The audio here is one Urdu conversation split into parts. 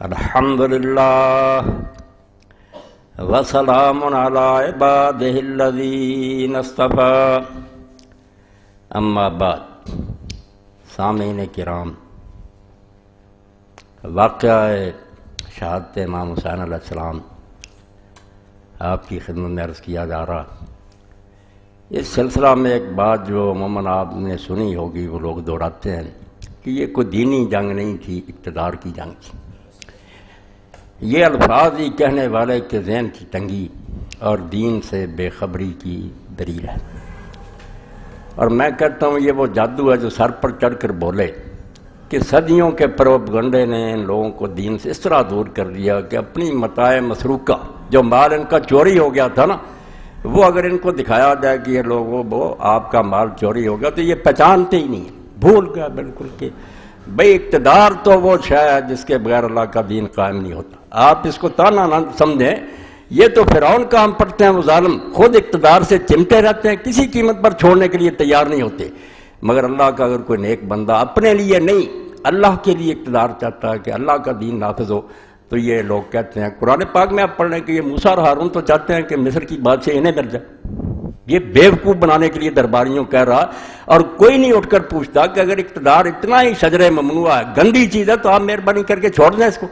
الحمدللہ وسلام علی عبادہ الذین اصطفیٰ اما بعد۔ سامعین کرام، واقعہ شہادت امام حسین علیہ السلام آپ کی خدمت میں عرض کیا جا رہا۔ اس سلسلہ میں ایک بات جو عموماً آپ نے سنی ہوگی، وہ لوگ دوہراتے ہیں کہ یہ کوئی دینی جنگ نہیں تھی، اقتدار کی جنگ تھی۔ یہ الفاظ ہی کہنے والے کے ذہن کی تنگی اور دین سے بے خبری کی دلیل ہے، اور میں کہتا ہوں یہ وہ جادو ہے جو سر پر چڑھ کر بولے کہ صدیوں کے پروپیگنڈے نے ان لوگوں کو دین سے اس طرح دور کر دیا کہ اپنی متاع مسروقہ، جو مال ان کا چوری ہو گیا تھا نا، وہ اگر ان کو دکھایا جائے کہ یہ لوگوں وہ آپ کا مال چوری ہو گیا تو یہ پہچانتے ہی نہیں، بھول گیا بالکل کہ بھئی اقتدار تو وہ شے ہے جس کے بغیر اللہ کا دین قائم نہیں ہوتا۔ آپ اس کو تانا نہ سمجھیں، یہ تو فرعون کا ہم پڑھتے ہیں، وہ ظالم خود اقتدار سے چمٹے رہتے ہیں، کسی قیمت پر چھوڑنے کے لیے تیار نہیں ہوتے، مگر اللہ کا اگر کوئی نیک بندہ اپنے لیے نہیں اللہ کے لیے اقتدار چاہتا ہے کہ اللہ کا دین نافذ ہو، تو یہ لوگ کہتے ہیں، قرآن پاک میں آپ پڑھ رہے ہیں کہ یہ موسیٰ اور ہارون تو چاہتے ہیں کہ مصر کی بادشاہ انہیں مل جائے۔ یہ بیوقوف بنانے کے لیے درباریوں کہہ رہا، اور کوئی نہیں اٹھ کر پوچھتا کہ اگر اقتدار اتنا ہی شجر ممنوع ہے، گندی چیز ہے، تو آپ مہربانی کر کے چھوڑ دیں اس کو۔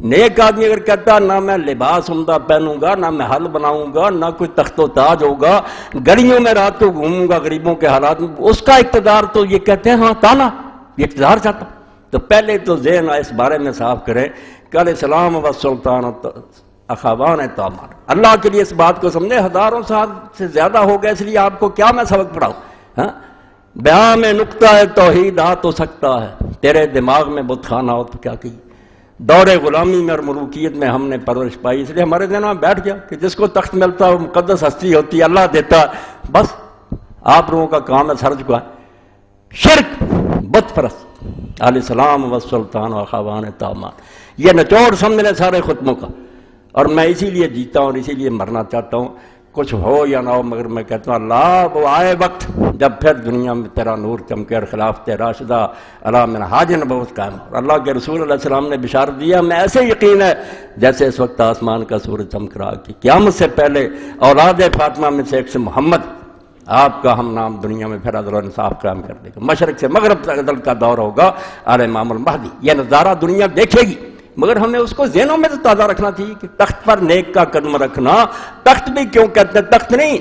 نیک آدمی اگر کہتا نہ میں لباس عمدہ پہنوں گا، نہ میں حل بناؤں گا، نہ کوئی تخت و تاج ہوگا، گلیوں میں رات کو گھوموں گا غریبوں کے حالات میں، اس کا اقتدار تو یہ کہتے ہیں ہاں تانا، یہ اقتدار چاہتا۔ تو پہلے تو ذہن اس بارے میں صاف کریں کہ علیہ السلام و سلطان اخوان تعمیر، اللہ کے لیے اس بات کو سمجھے، ہزاروں سال سے زیادہ ہو گئے، اس لیے آپ کو کیا میں سبق پڑھاؤں؟ بیان میں نقطہ توحید آ تو سکتا ہے، تیرے دماغ میں بت خانہ ہو تو کیا کہی۔ دور غلامی میں اور ملوکیت میں ہم نے پرورش پائی، اس لیے ہمارے ذہن میں بیٹھ گیا کہ جس کو تخت ملتا ہے وہ مقدس ہستی ہوتی ہے، اللہ دیتا ہے، بس آپ لوگوں کا کام ہے سر جھکائیں۔ شرک، بت پرست، علیہ السلام و سلطان و اخوان تعمیر، یہ نچوڑ سمجھ لیں سارے خطبوں کا، اور میں اسی لیے جیتا ہوں اور اسی لیے مرنا چاہتا ہوں، کچھ ہو یا نہ ہو، مگر میں کہتا ہوں اللہ وہ آئے وقت جب پھر دنیا میں تیرا نور چمکے اور خلافت راشدہ علی منہاج نبوت قائم ہو۔ اللہ کے رسول علیہ السلام نے بشارت دیا، میں ایسے یقین ہے جیسے اس وقت آسمان کا سورج چمک رہا کہ قیامت سے پہلے اولاد فاطمہ میں سے ایک سے محمد، آپ کا ہم نام دنیا میں پھر عدل و انصاف قائم کر دے گا، مشرق سے مغرب تک عدل کا دور ہوگا اور امام المہدی، یہ نظارہ دنیا دیکھے گی، مگر ہمیں اس کو ذہنوں میں تو تازہ رکھنا چاہیے کہ تخت پر نیک کا قدم رکھنا، تخت بھی کیوں کہتے ہیں تخت نہیں،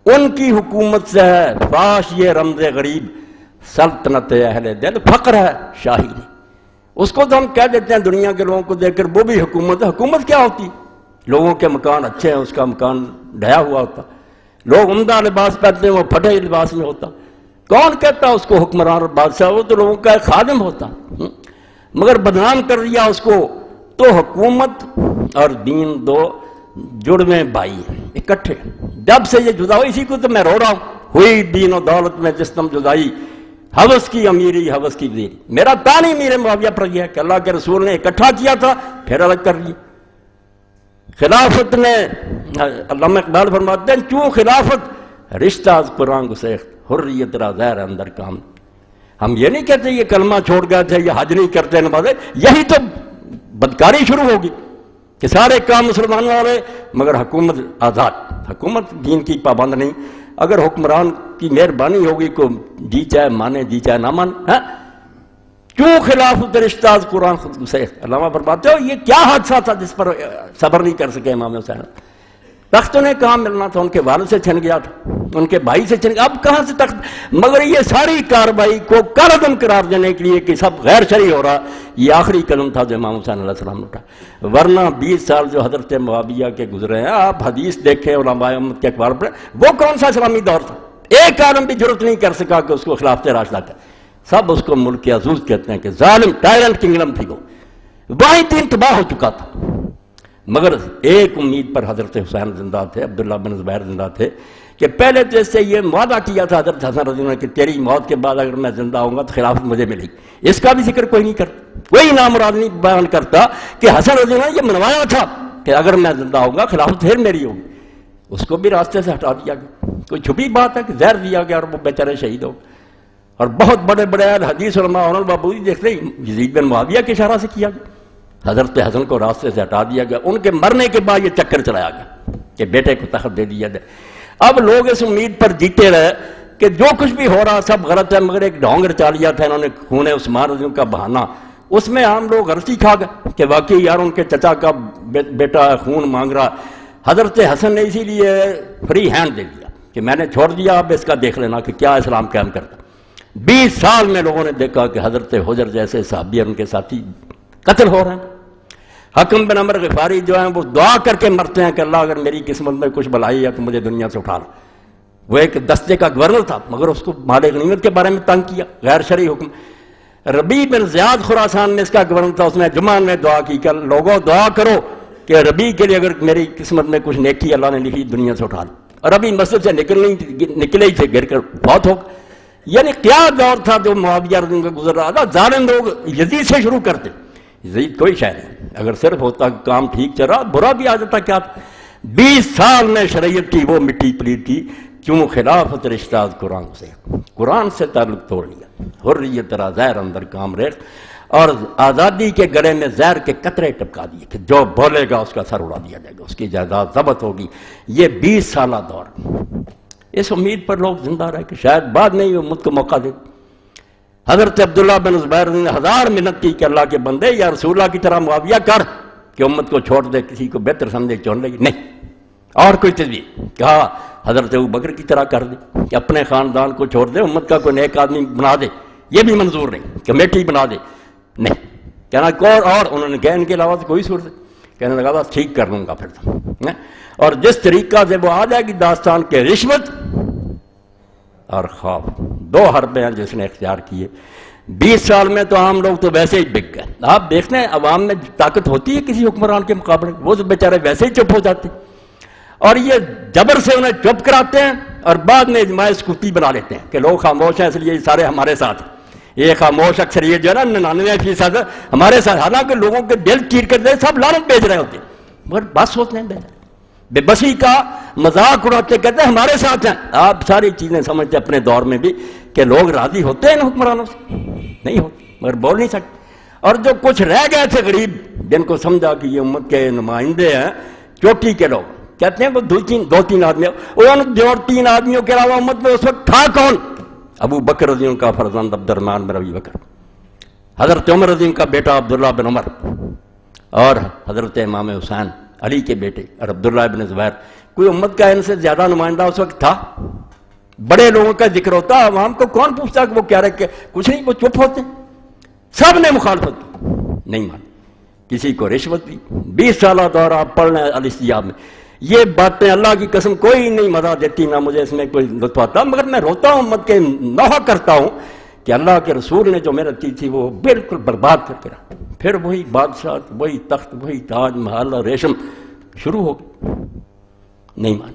ان کی حکومت سے ہے، فاش یہ رمز غریب، سلطنت اہل دل، فقر ہے شاہی نہیں، اس کو تو ہم کہہ دیتے ہیں دنیا کے لوگوں کو دیکھ کر وہ بھی حکومت ہے۔ حکومت کیا ہوتی؟ لوگوں کے مکان اچھے ہیں، اس کا مکان ڈھیا ہوا ہوتا، لوگ عمدہ لباس پہنتے ہیں، وہ پھٹے لباس میں ہوتا، کون کہتا اس کو حکمران اور بادشاہ؟ وہ تو لوگوں کا ایک خادم ہوتا، مگر بدنام کر دیا اس کو۔ تو حکومت اور دین دو جڑویں بھائی ہیں، اکٹھے، جب سے یہ جدا ہوئی، اسی کو تو میں رو رہا ہوں، ہوئی دین و دولت میں جسم جدائی، حوث کی امیری حوث کی وزیری، میرا تانی میرے معاویہ پر یہ ہے کہ اللہ کے رسول نے اکٹھا کیا تھا پھر الگ کر لیا۔ خلافت نے، علامہ اقبال فرماتے ہیں، چوں خلافت رشتہ از قرآن گسیخت، حریت را زہر اندر کام۔ ہم یہ نہیں کہتے یہ کلمہ چھوڑ گئے تھے، یہ حج نہیں کرتے نمازیں، یہی تو بدکاری شروع ہوگی کہ سارے کام مسلمانوں والے، مگر حکومت آزاد، حکومت دین کی پابند نہیں۔ اگر حکمران کی مہربانی ہوگی کو جی چاہے مانے جی چاہے نہ مانے، کیوں خلافت رشتہ از قرآن خود گسیخت۔ علامہ فرماتے ہو یہ کیا حادثہ تھا جس پر صبر نہیں کر سکے امام حسین؟ تخت انہیں کہاں ملنا تھا، ان کے والد سے چھن گیا تھا، ان کے بھائی سے چھن گیا، اب کہاں سے تخت؟ مگر یہ ساری کارروائی کو کالعدم قرار دینے کے لیے کہ سب غیر شرعی ہو رہا، یہ آخری قدم تھا جو امام حسین علیہ السلام نے اٹھا۔ ورنہ 20 سال جو حضرت معاویہ کے گزرے ہیں، آپ حدیث دیکھیں، علماء امت کے اخبار پڑھیں، وہ کون سا اسلامی دور تھا؟ ایک عالم بھی جرت نہیں کر سکا کہ اس کو خلافت راشدہ کرے، سب اس کو ملک عزوز کہتے ہیں کہ ظالم ٹائرنٹ کنگڈم تھی، وہ وہی دین تباہ ہو چکا تھا۔ مگر ایک امید پر حضرت حسین زندہ تھے، عبداللہ بن زبیر زندہ تھے، کہ پہلے تو اس سے یہ معاہدہ کیا تھا حضرت حسن رضی اللہ عنہ کہ تیری موت کے بعد اگر میں زندہ ہوں گا تو خلافت مجھے ملے گی، اس کا بھی ذکر کوئی نہیں کرتا، کوئی نامراد نہیں بیان کرتا کہ حسن رضی اللہ عنہ یہ منوایا تھا کہ اگر میں زندہ ہوں گا خلافت پھر میری ہوگی، اس کو بھی راستے سے ہٹا دیا گیا۔ کوئی چھپی بات ہے کہ زہر دیا گیا اور وہ بیچارے شہید ہو، اور بہت بڑے بڑے حدیث علماء اور البابودی دیکھتے ہیں یزید بن معاویہ کے اشارہ سے کیا گیا، حضرت حسن کو راستے سے ہٹا دیا گیا، ان کے مرنے کے بعد یہ چکر چلایا گیا کہ بیٹے کو تخت دے دیا جائے۔ اب لوگ اس امید پر جیتے رہے کہ جو کچھ بھی ہو رہا سب غلط ہے، مگر ایک ڈھونگ رچا لیا تھا انہوں نے خون عثمان رضی اللہ کا بہانہ، اس میں عام لوگ غلطی کھا گئے کہ واقعی یار ان کے چچا کا بیٹا خون مانگ رہا۔ حضرت حسن نے اسی لیے فری ہینڈ دے دیا کہ میں نے چھوڑ دیا، اب اس کا دیکھ لینا کہ کیا اسلام قائم کرتا۔ 20 سال میں لوگوں نے دیکھا کہ حضرت حجر جیسے صحابی اور ان کے ساتھی قتل ہو رہے ہیں۔ حکم بن عمر غفاری جو ہیں وہ دعا کر کے مرتے ہیں کہ اللہ اگر میری قسمت میں کچھ بلائی ہے تو مجھے دنیا سے اٹھا لو۔ وہ ایک دستے کا گورنر تھا مگر اس کو مال غنیمت کے بارے میں تنگ کیا، غیر شرعی حکم۔ ربیع بن زیاد خراسان میں اس کا گورنر تھا، اس نے جمعہ میں دعا کی کہ لوگوں دعا کرو کہ ربیع کے لیے اگر میری قسمت میں کچھ نیکی اللہ نے لکھی دنیا سے اٹھا لو۔ اور ربیع مسجد سے نکلے ہی تھے، گر کر بہت ہو گئے۔ یعنی کیا دور تھا جو معاویہ رضی اللہ عنہ گزر رہا تھا۔ ظالم لوگ یزید سے شروع کرتے، یزید کوئی شے نہیں، اگر صرف ہوتا کام ٹھیک چل رہا برا بھی آ جاتا کیا تھا۔ 20 سال میں شریعت کی وہ مٹی پلید کی، کیوں خلافت رشتہ قرآن سے تعلق توڑ لیا۔ حریت را زہر اندر کام ریخت، اور آزادی کے گلے میں زہر کے قطرے ٹپکا دیے کہ جو بولے گا اس کا سر اڑا دیا جائے گا، اس کی جائیداد ضبط ہوگی۔ یہ 20 سالہ دور، اس امید پر لوگ زندہ رہے کہ شاید بعد میں یہ امت کو موقع دے۔ حضرت عبداللہ بن زبیر نے 1000 منت کی کہ اللہ کے بندے یا رسول اللہ کی طرح معاویہ کر کہ امت کو چھوڑ دے، کسی کو بہتر سمجھے چن لے، نہیں اور کوئی تجویز۔ کہا حضرت ابوبکر کی طرح کر دے کہ اپنے خاندان کو چھوڑ دے، امت کا کوئی نیک آدمی بنا دے، یہ بھی منظور نہیں، کمیٹی بنا دے، نہیں کہنا کور اور انہوں نے کہا ان کے علاوہ کوئی صورت ہے، کہنے لگا بس ٹھیک کر لوں گا پھر تو۔ اور جس طریقہ سے وہ آ جائے گی داستان کے رشوت اور خوف، 2 حربیں ہیں جس نے اختیار کیے۔ 20 سال میں تو عام لوگ تو ویسے ہی بک گئے۔ آپ دیکھتے ہیں عوام میں طاقت ہوتی ہے کسی حکمران کے مقابلے، وہ تو بیچارے ویسے ہی چپ ہو جاتے ہیں، اور یہ جبر سے انہیں چپ کراتے ہیں اور بعد میں اجماع سکوتی بنا لیتے ہیں کہ لوگ خاموش ہیں اس لیے سارے ہمارے ساتھ ہیں۔ یہ خاموش اکثریت جو ہے نا 99% ہمارے ساتھ، حالانکہ لوگوں کے دل چیر کر دے سب لعنت بھیج رہے ہوتے ہیں، مگر بس ہوتے ہیں بیچارے بے بسی کا مذاق اڑاتے کہتے ہیں ہمارے ساتھ ہیں۔ آپ ساری چیزیں سمجھتے اپنے دور میں بھی کہ لوگ راضی ہوتے ہیں ان حکمرانوں سے، نہیں ہوتے مگر بول نہیں سکتے۔ اور جو کچھ رہ گئے تھے غریب جن کو سمجھا کہ یہ امت کے نمائندے ہیں، چوٹی کے لوگ کہتے ہیں وہ 2-3 آدمی، ان 3 آدمیوں کے علاوہ امت میں اس وقت تھا کون؟ ابو بکر رضی اللہ کا فرزند عبد الرحمن بن ابی بکر، حضرت عمر رضی اللہ کا بیٹا عبداللہ بن عمر، اور حضرت امام حسین علی کے بیٹے اور عبداللہ بن زبیر۔ کوئی امت کا ان سے زیادہ نمائندہ اس وقت تھا؟ بڑے لوگوں کا ذکر ہوتا، عوام کو کون پوچھتا کہ وہ کیا رہے کہ کچھ نہیں، وہ چپ ہوتے۔ سب نے مخالفت کی، نہیں مانی، کسی کو رشوت دی۔ 20 سالہ دور آپ پڑھ لیں الاستجاب میں، یہ باتیں اللہ کی قسم کوئی نہیں مزہ دیتی، نہ مجھے اس میں کوئی لطف آتا، مگر میں روتا ہوں، امت کے نوحہ کرتا ہوں کہ اللہ کے رسول نے جو محنت کی تھی وہ بالکل برباد کر کے رہا۔ پھر وہی بادشاہ، وہی تخت، وہی تاج محل اور ریشم شروع ہو گئی، نہیں مان۔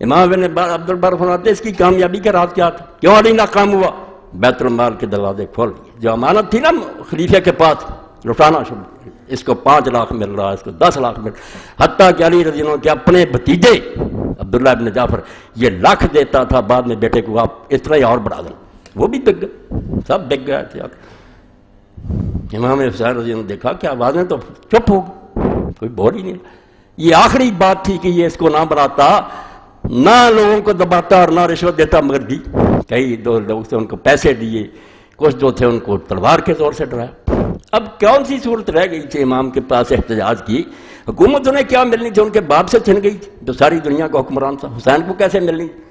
امام ابن عبد البر فرماتے اس کی کامیابی کا راز کیا تھا، کیوں علی ناکام ہوا؟ بیت المال کے دروازے کھول دیے، جو امانت تھی نا خلیفہ کے پاس لٹانا شروع کیا، اس کو 5 لاکھ مل رہا ہے، اس کو 10 لاکھ مل رہا، حتیٰ کہ علی رضی اللہ عنہ کے اپنے بھتیجے عبداللہ ابن جعفر یہ لاکھ دیتا تھا، بعد میں بیٹے کو آپ اس طرح ہی اور بڑھا دیں، وہ بھی بک گئے، سب بک گئے تھے۔ امام حسین رضی اللہ عنہ دیکھا کہ آوازیں تو چپ ہو گئی، کوئی بول ہی نہیں۔ یہ آخری بات تھی کہ یہ اس کو نہ بناتا، نہ لوگوں کو دباتا اور نہ رشوت دیتا، مگر دی۔ کئی 2 لوگ تھے ان کو پیسے دیے، کچھ جو تھے ان کو تلوار کے زور سے ڈرایا۔ اب کون سی صورت رہ گئی تھی امام کے پاس احتجاج کی؟ حکومت انہیں کیا ملنی تھی؟ ان کے باپ سے چھن گئی تھی جو ساری دنیا کا حکمران تھا، حسین کو کیسے ملنی تھی؟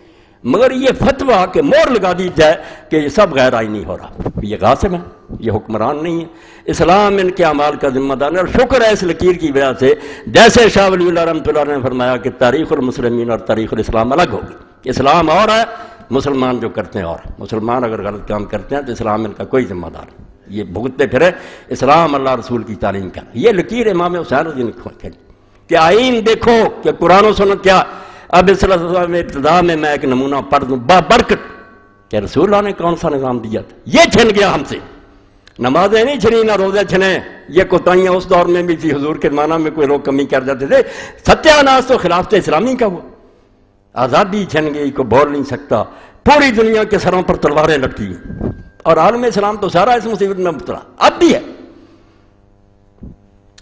مگر یہ فتویٰ کہ مور لگا دی جائے کہ یہ سب غیر آئینی ہو رہا، یہ غاصب ہے، یہ حکمران نہیں ہے، اسلام ان کے اعمال کا ذمہ دار ہے۔ اور شکر ہے اس لکیر کی وجہ سے، جیسے شاہ ولی اللہ رحمۃ اللہ نے فرمایا کہ تاریخ المسلمین اور تاریخ الاسلام الگ ہوگی، اسلام اور ہے، مسلمان جو کرتے ہیں اور، مسلمان اگر غلط کام کرتے ہیں تو اسلام ان کا کوئی ذمہ دار نہیں، یہ بھگتتے پھرے، اسلام اللہ رسول کی تعلیم کا۔ یہ لکیر امام حسین رضی اللہ عنہ کہ آئین دیکھو کہ قرآن و سنت کیا۔ اب اس رسول میں ابتدا میں ایک نمونہ پڑھ دوں بابرکت کہ رسول اللہ نے کون سا نظام دیا تھا، یہ چھن گیا ہم سے۔ نمازیں نہیں چھنی، نہ روزے چھنے، یہ کوتاہیاں اس دور میں بھی تھی، حضور کے زمانہ میں کوئی لوگ کمی کر جاتے تھے، ستیہ ناز تو خلافت اسلامی کا ہوا، آزادی چھن گئی، کوئی بول نہیں سکتا، پوری دنیا کے سروں پر تلواریں لٹکی، اور عالم اسلام تو سارا اس مصیبت میں مبتلا اب بھی ہے۔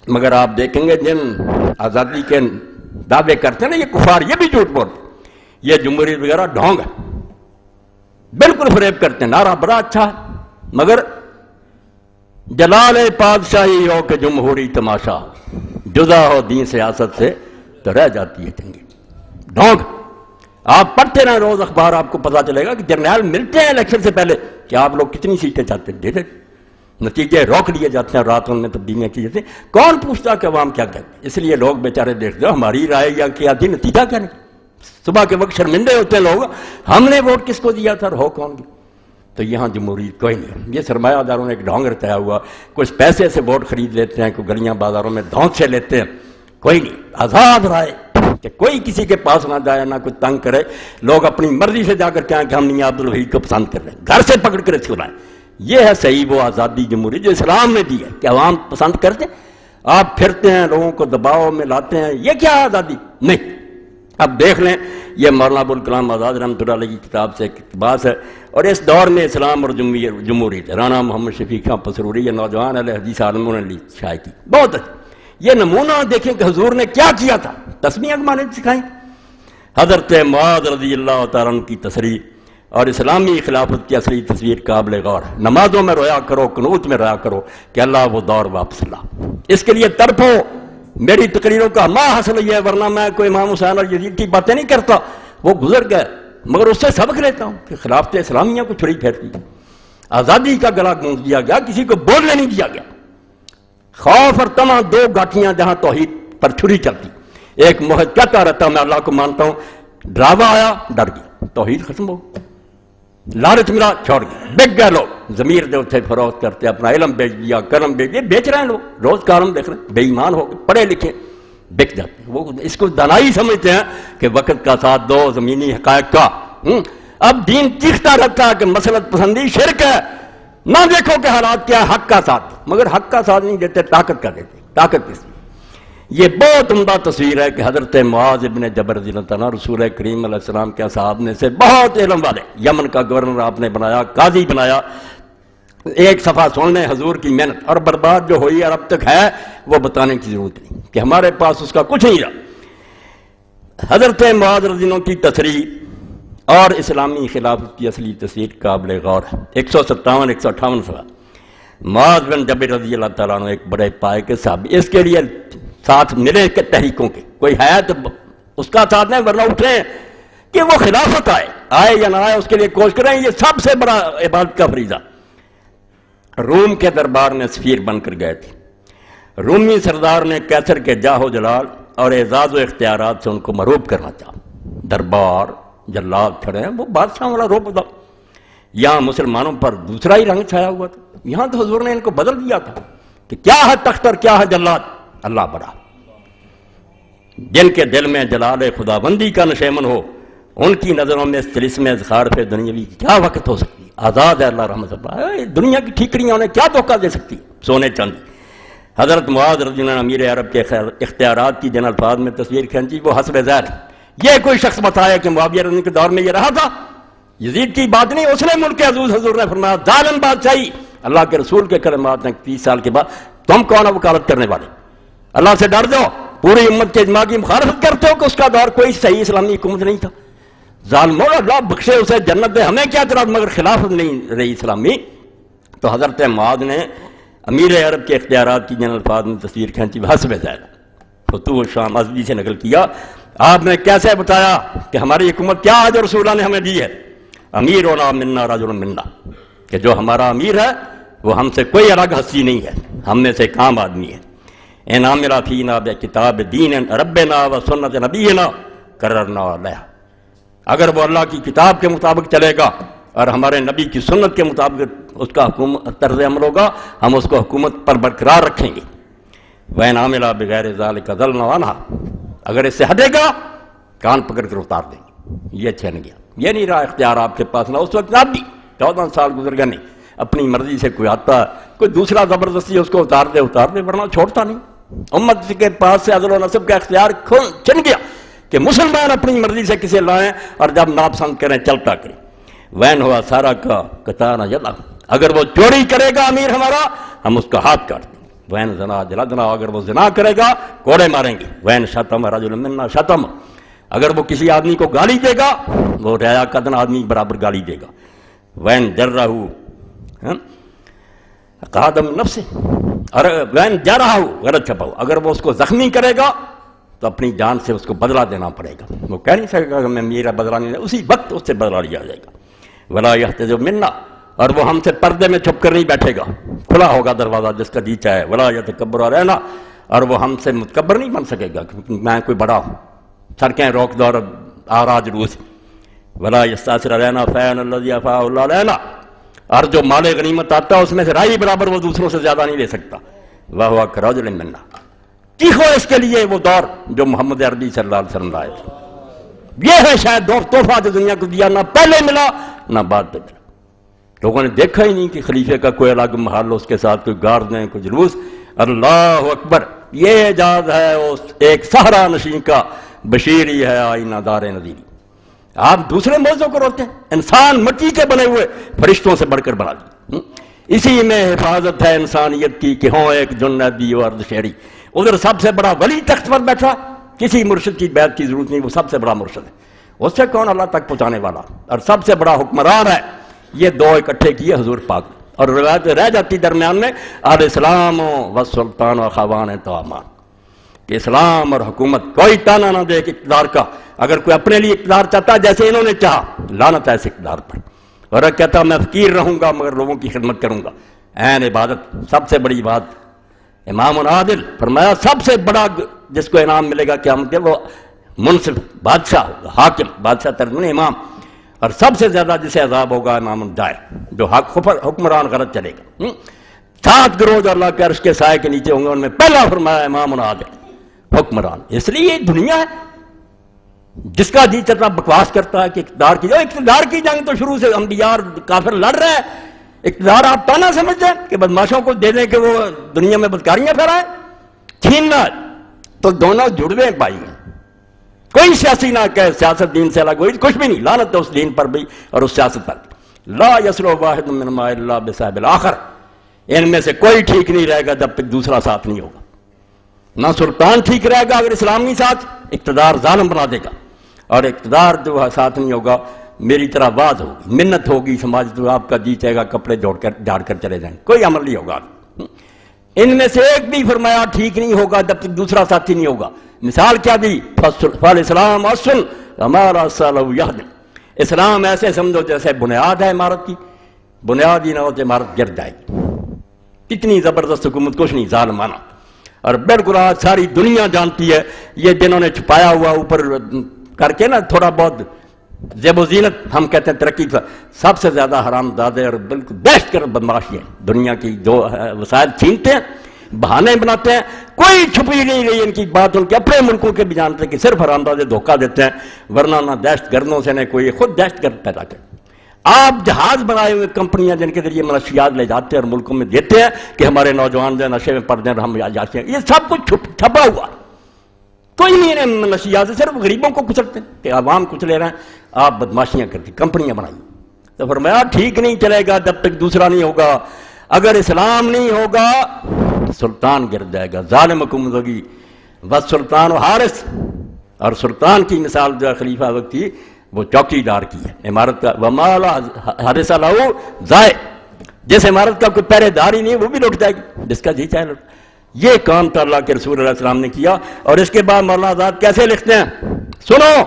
مگر آپ دیکھیں گے جن آزادی کے دعوے کرتے ہیں نا یہ کفار، یہ بھی جھوٹ بولتے، یہ جمہوریت وغیرہ ڈھونگ ہے، بالکل فریب کرتے ہیں، نعرہ بڑا اچھا ہے مگر جلال پادشاہی ہو کہ جمہوری تماشا جدا ہو دین سیاست سے تو رہ جاتی ہے چنگی ڈھونگ۔ آپ پڑھتے رہیں روز اخبار، آپ کو پتا چلے گا کہ جرنیل ملتے ہیں الیکشن سے پہلے کہ آپ لوگ کتنی سیٹیں چاہتے ہیں، دے دیں، نتیجے روک لیے جاتے ہیں، رات میں تبدیلیاں کی جاتی ہیں۔ کون پوچھتا کہ عوام کیا کہتے ہیں؟ اس لیے لوگ بیچارے دیکھتے ہو ہماری رائے یا کیا تھی، نتیجہ کیا نہیں، صبح کے وقت شرمندے ہوتے ہیں لوگ، ہم نے ووٹ کس کو دیا تھا اور ہو کون گیا۔ تو یہاں جمہوریت کوئی نہیں، یہ سرمایہ داروں نے ایک ڈھونگ رچایا ہوا، کچھ پیسے سے ووٹ خرید لیتے ہیں، کوئی گلیاں بازاروں میں دھونک سے لیتے ہیں، کوئی نہیں، آزاد رائے کہ کوئی کسی کے پاس نہ جائے، نہ کوئی تنگ کرے، لوگ اپنی مرضی سے جا کر کہیں کہ ہم میاں عبدالوحید کو پسند کر رہے ہیں، گھر سے پکڑ کر چھلائیں۔ یہ ہے صحیح وہ آزادی جمہوریت جو اسلام نے دی ہے کہ عوام پسند کرتے، آپ پھرتے ہیں لوگوں کو دباؤ میں لاتے ہیں، یہ کیا آزادی نہیں۔ اب دیکھ لیں یہ مولانا ابوالکلام آزاد رحمۃ اللہ علیہ کی کتاب سے اقتباس ہے، اور اس دور میں اسلام اور جمہوریت، رانا محمد شفیق خان پسروری، یہ نوجوان اہل حدیث عالموں نے شائع کی، بہت اچھا۔ یہ نمونہ دیکھیں کہ حضور نے کیا کیا تھا، تسمیہ معنی سکھائیں۔ حضرت معاذ رضی اللہ تعالیٰ عنہ کی تصریح اور اسلامی خلافت کی اصلی تصویر قابل غور ہے۔ نمازوں میں رویا کرو، قنوت میں رویا کرو کہ اللہ وہ دور واپس لا، اس کے لیے تڑپو۔ میری تقریروں کا ماں حاصل یہ ہے، ورنہ میں کوئی امام حسین اور یزید کی باتیں نہیں کرتا، وہ گزر گئے، مگر اس سے سبق لیتا ہوں کہ خلافت اسلامیہ کو چھری پھیرتی، آزادی کا گلا گونج دیا گیا، کسی کو بولنے نہیں دیا گیا۔ خوف اور طمع دو گاٹھیاں جہاں توحید پر چھری چلتی، ایک محض کہتا رہتا میں اللہ کو مانتا ہوں، ڈراوا آیا ڈر گیا، توحید ختم ہو، لالچ ملا چھوڑ گیا، بک گئے لوگ، ضمیر دے اتھے فروخت کرتے، اپنا علم بیچ دیا، کرم بیچ دیا، بیچ رہے ہیں لوگ، روز کارم دیکھ رہے ہیں، بے ایمان ہو گئے، پڑھے لکھے بک جاتے ہیں، وہ اس کو دانائی سمجھتے ہیں کہ وقت کا ساتھ دو زمینی حقائق کا۔ اب دین چیختا رہتا ہے کہ مسلط پسندی شرک ہے، نہ دیکھو کہ حالات کیا، حق کا ساتھ، مگر حق کا ساتھ نہیں دیتے، طاقت کا دیتے، طاقت کس لیے؟ یہ بہت عمدہ تصویر ہے کہ حضرت معاذ ابن جبل رضی اللہ عنہ رسول کریم علیہ السلام کے اصحاب نے سے بہت علم والے، یمن کا گورنر آپ نے بنایا، قاضی بنایا، ایک صفحہ سننے حضور کی محنت، اور برباد جو ہوئی اور اب تک ہے وہ بتانے کی ضرورت نہیں کہ ہمارے پاس اس کا کچھ نہیں رہا۔ حضرت معاذ رضی اللہ عنہ کی تصریح اور اسلامی خلافت کی اصلی تصویر قابل غور ہے۔ 157 158 صفحہ۔ معاذ بن جبل رضی اللہ تعالیٰ عنہ ایک بڑے پائے کے صحابی، اس کے لیے ساتھ ملے کہ تحریکوں کے کوئی ہے تو اس کا ساتھ نہیں، ورنہ اٹھیں کہ وہ خلافت آئے یا نہ آئے، اس کے لیے کوشش کریں، یہ سب سے بڑا عبادت کا فریضہ۔ روم کے دربار میں سفیر بن کر گئے تھے، رومی سردار نے کیسر کے جاہ و جلال اور اعزاز و اختیارات سے ان کو مروب کرنا چاہا، دربار جلاد کھڑے ہیں، وہ بادشاہ والا روب تھا۔ یہاں مسلمانوں پر دوسرا ہی رنگ چھایا ہوا تھا، یہاں تو حضور نے ان کو بدل دیا تھا کہ کیا ہے تخت اور کیا ہے جلاد، اللہ بڑا۔ جن کے دل میں جلال خداوندی کا نشیمن ہو، ان کی نظروں میں اس طلسم اذخار پہ دنیاوی کی کیا وقت ہو سکتی ہے، آزاد ہے اللہ رحمت اللہ، دنیا کی ٹھیکریاں انہیں کیا دھوکہ دے سکتی، سونے چاندی۔ حضرت معاذ رضی اللہ عنہ امیر عرب کے اختیارات کی جن الفاظ میں تصویر کھینچی وہ حسب ذیل، یہ کوئی شخص بتایا کہ معاویہ رضی اللہ کے دور میں یہ رہا تھا، یزید کی بات نہیں، اس نے ملک عزوز حضور نے فرمایا ظالم بادشاہی، اللہ کے رسول کے کلمات ہیں 30 سال کے بعد تم کون وکالت کرنے والے، اللہ سے ڈر دو، پوری امت کے اجماع کی مخالفت کرتے ہو کہ اس کا دور کوئی صحیح اسلامی حکومت نہیں تھا، ظالموں اللہ بخشے اسے جنت دے، ہمیں کیا اعتراض، مگر خلافت نہیں رہی اسلامی۔ تو حضرت معاذ نے امیر عرب کے اختیارات کی جن الفاظ میں تصویر کھینچی حسب ذیل، فتوح شام ازدی سے نقل کیا، آپ نے کیسے بتایا کہ ہماری حکومت کیا ہے جو رسول اللہ نے ہمیں دی ہے، امیرنا منا رجل منا، کہ جو ہمارا امیر ہے وہ ہم سے کوئی الگ ہستی نہیں ہے، ہم میں سے ایک عام آدمی ہے۔ ان عامر فینا بکتاب دین ربنا و سنت نبینا قررنا علیہ، اگر وہ اللہ کی کتاب کے مطابق چلے گا اور ہمارے نبی کی سنت کے مطابق اس کا طرز عمل ہوگا، ہم اس کو حکومت پر برقرار رکھیں گے۔ وَإِنْ عَمِلَ بِغَيْرِ ذَلِكَ ضَلَّنَا عَنْهَا، اگر اس سے ہٹے گا کان پکڑ کر اتار دیں گے۔ یہ چھن گیا، یہ نہیں رہا اختیار آپ کے پاس، نہ اس وقت آپ بھی 14 سال گزر گئے، نہیں اپنی مرضی سے کوئی آتا ہے، کوئی دوسرا زبردستی اس کو اتار دے ورنہ چھوڑتا نہیں۔ امت کے پاس سے عدل و نصب کا اختیار چھن گیا کہ مسلمان اپنی مرضی سے کسے لائیں اور جب ناپسند کریں چلتا کریں۔ وین ہوا سارا کا قطع نہ جلا، اگر وہ چوری کرے گا امیر ہمارا، ہم اس کا ہاتھ کاٹ دیں گے۔ وین زنا جلدنا، اگر وہ زنا کرے گا کوڑے ماریں گے، وین شتم رجل منا شتم، اگر وہ کسی آدمی کو گالی دے گا وہ ریا قدن آدمی برابر گالی دے گا، وین جرہ قادم نفس، اور وین جرہ غلط چھپاؤ، اگر وہ اس کو زخمی کرے گا تو اپنی جان سے اس کو بدلہ دینا پڑے گا، وہ کہہ نہیں سکے گا کہ میں میرا بدلہ نہیں لیا، اسی وقت اس سے بدلہ لیا جائے گا۔ ولا یحتجب منا، اور وہ ہم سے پردے میں چھپ کر نہیں بیٹھے گا، کھلا ہوگا دروازہ جس کا جی چاہے، ولا یتکبر علینا، اور وہ ہم سے متکبر نہیں بن سکے گا کیونکہ میں کوئی بڑا ہوں، سڑکیں روک دو اور آراج روس، ولا یستاثر علینا فین الذی افاء اللہ علینا، اور جو مال غنیمت آتا ہے اس میں سے رائی برابر وہ دوسروں سے زیادہ نہیں لے سکتا، وہو کرجل منا، چیخو اس کے لیے وہ دور جو محمد عربی صلی اللہ علیہ وسلم لائے تھے، یہ ہے شاید دور تحفہ جو دنیا کو دیا، نہ پہلے ملا نہ بعد میں ملا، لوگوں نے دیکھا ہی نہیں کہ خلیفے کا کوئی الگ محل ہو، اس کے ساتھ کوئی گاردیں کوئی جلوس، اللہ اکبر، یہ اعجاز ہے اس ایک صحرا نشین کا، بشیری ہے آئینہ دار نذیری۔ آپ دوسرے موضوع کو روکتے ہیں، انسان مٹی کے بنے ہوئے فرشتوں سے بڑھ کر بنا دی، اسی میں حفاظت ہے انسانیت کی کہ ہوں ایک جنیدی و ارد شہری، ادھر سب سے بڑا ولی تخت پر بیٹھا، کسی مرشد کی بیعت کی ضرورت نہیں، وہ سب سے بڑا مرشد ہے، اس سے کون اللہ تک پہنچانے والا، اور سب سے بڑا حکمران ہے، یہ دو اکٹھے کیے حضور پاک، اور روایت رہ جاتی درمیان میں علیہ السلام و سلطان و خوان توامان، کہ اسلام اور حکومت کوئی تانا نہ دے اقتدار کا، اگر کوئی اپنے لیے اقتدار چاہتا ہے جیسے انہوں نے چاہا، لعنت ہے اس اقتدار پر، اور کہتا میں فقیر رہوں گا مگر لوگوں کی خدمت کروں گا، عین عبادت، سب سے بڑی بات، امام عادل فرمایا سب سے بڑا جس کو انعام ملے گا قیامت کے وہ منصف بادشاہ ہوگا، حاکم، بادشاہ ترجمہ امام، اور سب سے زیادہ جسے عذاب ہوگا امام الجائر، جو حکمران غلط چلے گا، 7 گروہ اللہ کے عرش کے سائے کے نیچے ہوں گے، ان میں پہلا فرمایا امام عادل، حکمران، اس لیے یہ دنیا ہے جس کا جی چلتا بکواس کرتا ہے کہ اقتدار کی جنگ تو شروع سے انبیاء اور کافر لڑ رہے ہیں، اقتدار آپ تانا سمجھتے ہیں کہ بدماشوں کو دے دیں کہ وہ دنیا میں بدکاریاں پھیلائیں، چھیننا، تو دونوں جڑوے بھائی ہیں، کوئی سیاسی نہ کہے سیاست دین سے الگ ہوئی، کچھ بھی نہیں، لعنت ہے اس دین پر بھی اور اس سیاست پر بھی، لا یسلو واحد منہما الا بصاحب الاخر، ان میں سے کوئی ٹھیک نہیں رہے گا جب تک دوسرا ساتھ نہیں ہوگا، نہ سلطان ٹھیک رہے گا اگر اسلام نہیں ساتھ، اقتدار ظالم بنا دے گا، اور اقتدار جو ساتھ نہیں ہوگا میری طرح باز ہوگی، منت ہوگی سماج، تو آپ کا جی چاہے گا کپڑے جھاڑ کر چلے جائیں، کوئی عمل نہیں ہوگا، ان میں سے ایک بھی فرمایا ٹھیک نہیں ہوگا جب تک دوسرا ساتھی نہیں ہوگا، مثال کیا دی، فالاسلام اصل ہمارا صالح یہدم، اسلام ایسے سمجھو جیسے بنیاد ہے عمارت کی، بنیاد ہی نہ ہو تو عمارت گر جائے گی، کتنی زبردست حکومت، کچھ نہیں ظالمانہ، اور بالکل آج ساری دنیا جانتی ہے، یہ جنہوں نے چھپایا ہوا اوپر کر کے نا تھوڑا بہت زیب و زینت، ہم کہتے ہیں ترقی کا، سب سے زیادہ حرام زادے اور بالکل دہشت گرد بدماشی ہیں، دنیا کی جو وسائل چھینتے ہیں، بہانے بناتے ہیں، کوئی چھپی نہیں رہی ان کی بات، ان کے اپنے ملکوں کے بھی جانتے ہیں کہ صرف حرام زادے دھوکہ دیتے ہیں، ورنہ نہ دہشت گردوں سے نہ کوئی، خود دہشت گرد پیدا کرتے ہیں۔ آپ جہاز بنائے ہوئے کمپنیاں جن کے ذریعے منشیات لے جاتے ہیں اور ملکوں میں دیتے ہیں کہ ہمارے نوجوان جو نشے میں پڑ جائیں ہم جاتے ہیں، یہ سب کچھ چھپا ہوا، کوئی نہیں ہے منشیات سے، صرف غریبوں کو کچلتے ہیں کہ عوام کچلے رہے ہیں، آپ بدماشیاں کرتے کمپنیاں بنائی، تو فرمایا ٹھیک نہیں چلے گا جب تک دوسرا نہیں ہوگا، اگر اسلام نہیں ہوگا سلطان گر جائے گا، ظالم حکومت ہوگی، بس سلطان و حارس، اور سلطان کی مثال جو خلیفہ وقت کی وہ چوکی دار کی ہے، عمارت کا ومالا حارس لہو ضائع، جس عمارت کا کوئی پہرے دار ہی نہیں وہ بھی لٹ جائے گی، جس کا جی چاہے لٹ، یہ کام تو اللہ کے رسول علیہ السلام نے کیا، اور اس کے بعد مولانا آزاد کیسے لکھتے ہیں، سنو،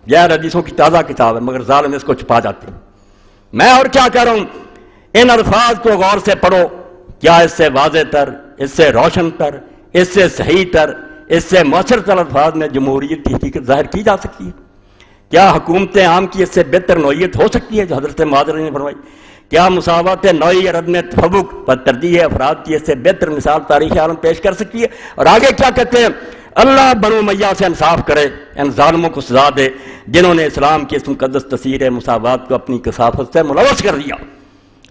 یہ حدیثوں کی تازہ کتاب ہے مگر ظالم اس کو چھپا جاتے ہیں، میں اور کیا کہہ رہا ہوں، ان الفاظ کو غور سے پڑھو، کیا اس سے واضح تر، اس سے روشن تر، اس سے صحیح تر، اس سے مؤثر تر الفاظ میں جمہوریت کی حقیقت ظاہر کی جا سکتی ہے؟ کیا حکومت عام کی اس سے بہتر نوعیت ہو سکتی ہے جو حضرت معاذ نے فرمائی؟ کیا مساوات نوعی اور عدم تفوق پر ترجیح افراد کی اس سے بہتر مثال تاریخ عالم پیش کر سکتی ہے؟ اور آگے کیا کہتے ہیں، اللہ بنو امیہ سے انصاف کرے، ان ظالموں کو سزا دے جنہوں نے اسلام کی اس مقدس تصویر مساوات کو اپنی کثافت سے ملوث کر دیا،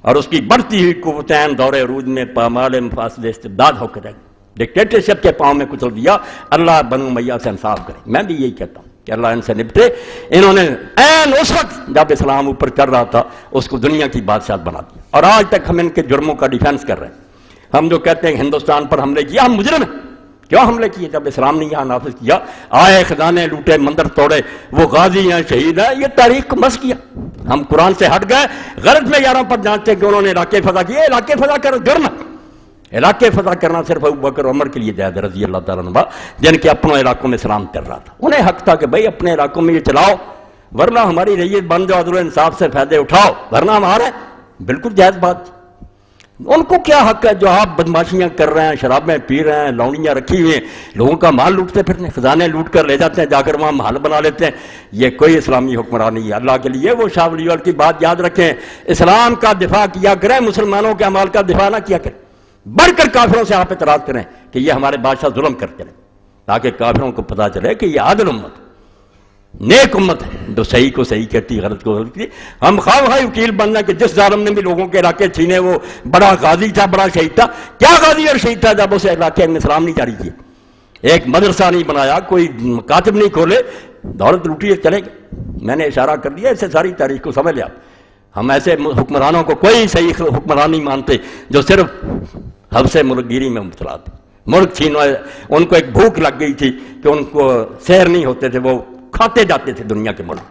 اور اس کی بڑھتی ہوئی قوتیں دور عروج میں پامال مفاسد استبداد ہو کر ڈکٹیٹرشپ کے پاؤں میں کچل دیا، اللہ بنو امیہ سے انصاف کرے۔ میں بھی یہی کہتا ہوں کہ اللہ ان سے نپٹے، انہوں نے عین اس وقت جب اسلام اوپر چڑھ رہا تھا اس کو دنیا کی بادشاہت بنا دیا، اور آج تک ہم ان کے جرموں کا ڈیفینس کر رہے ہیں۔ ہم جو کہتے ہیں ہندوستان پر حملے کیا، ہم مجرم ہیں. کیوں حملے کیے؟ جب اسلام نے یہاں نافذ کیا، آئے خزانے لوٹے، مندر توڑے، وہ غازی ہیں، شہید ہیں، یہ تاریخ کو مس کیا. ہم قرآن سے ہٹ گئے، غلط معیاروں پر جانتے ہیں کہ انہوں نے علاقے فتح کیے. علاقے فتح کر جرم، علاقے فتح کرنا صرف ابو بکر عمر کے لیے جائز رضی اللہ تعالیٰ عنہ، جن کے اپنوں علاقوں میں اسلام چل رہا تھا. انہیں حق تھا کہ بھائی اپنے علاقوں میں یہ چلاؤ، ورنہ ہماری ریت بن جاؤ، عدل و انصاف سے فائدے اٹھاؤ، ورنہ ہمارے. بالکل جائز بات. ان کو کیا حق ہے جو آپ بدماشیاں کر رہے ہیں، شرابیں پی رہے ہیں، لونڈیاں رکھی ہوئی ہیں، لوگوں کا مال لوٹتے پھرتے ہیں، خزانے لوٹ کر لے جاتے ہیں، جا کر وہاں محل بنا لیتے ہیں. یہ کوئی اسلامی حکمران نہیں ہے. اللہ کے لیے وہ شاہ ولی اللہ کی بات یاد رکھیں، اسلام کا دفاع کیا کریں، مسلمانوں کے اعمال کا دفاع نہ کیا کریں. بڑھ کر کافروں سے آپ اعتراض کریں کہ یہ ہمارے بادشاہ ظلم کرتے رہے، تاکہ کافروں کو پتہ چلے کہ یہ عادل امت، نیک امت ہے، جو صحیح کو صحیح کہتی، غلط کو غلط کہتی. ہم خواہ وکیل بننا کہ جس ظالم نے بھی لوگوں کے علاقے چھینے وہ بڑا غازی تھا، بڑا شہید تھا. کیا غازی اور شہید تھا جب اسے علاقے میں اسلام نہیں جاری کیا، ایک مدرسہ نہیں بنایا، کوئی مکاتب نہیں کھولے، دولت لوٹی ہے، چلے گئے. میں نے اشارہ کر دیا، اس سے ساری تاریخ کو سمجھ لیا. ہم ایسے حکمرانوں کو کوئی صحیح حکمران نہیں مانتے جو صرف ہم سے ملک گیری میں مبتلا تھے. ملک چھینو، ان کو ایک بھوک لگ گئی تھی کہ ان کو سیر نہیں ہوتے تھے، وہ کھاتے جاتے تھے دنیا کے ملک.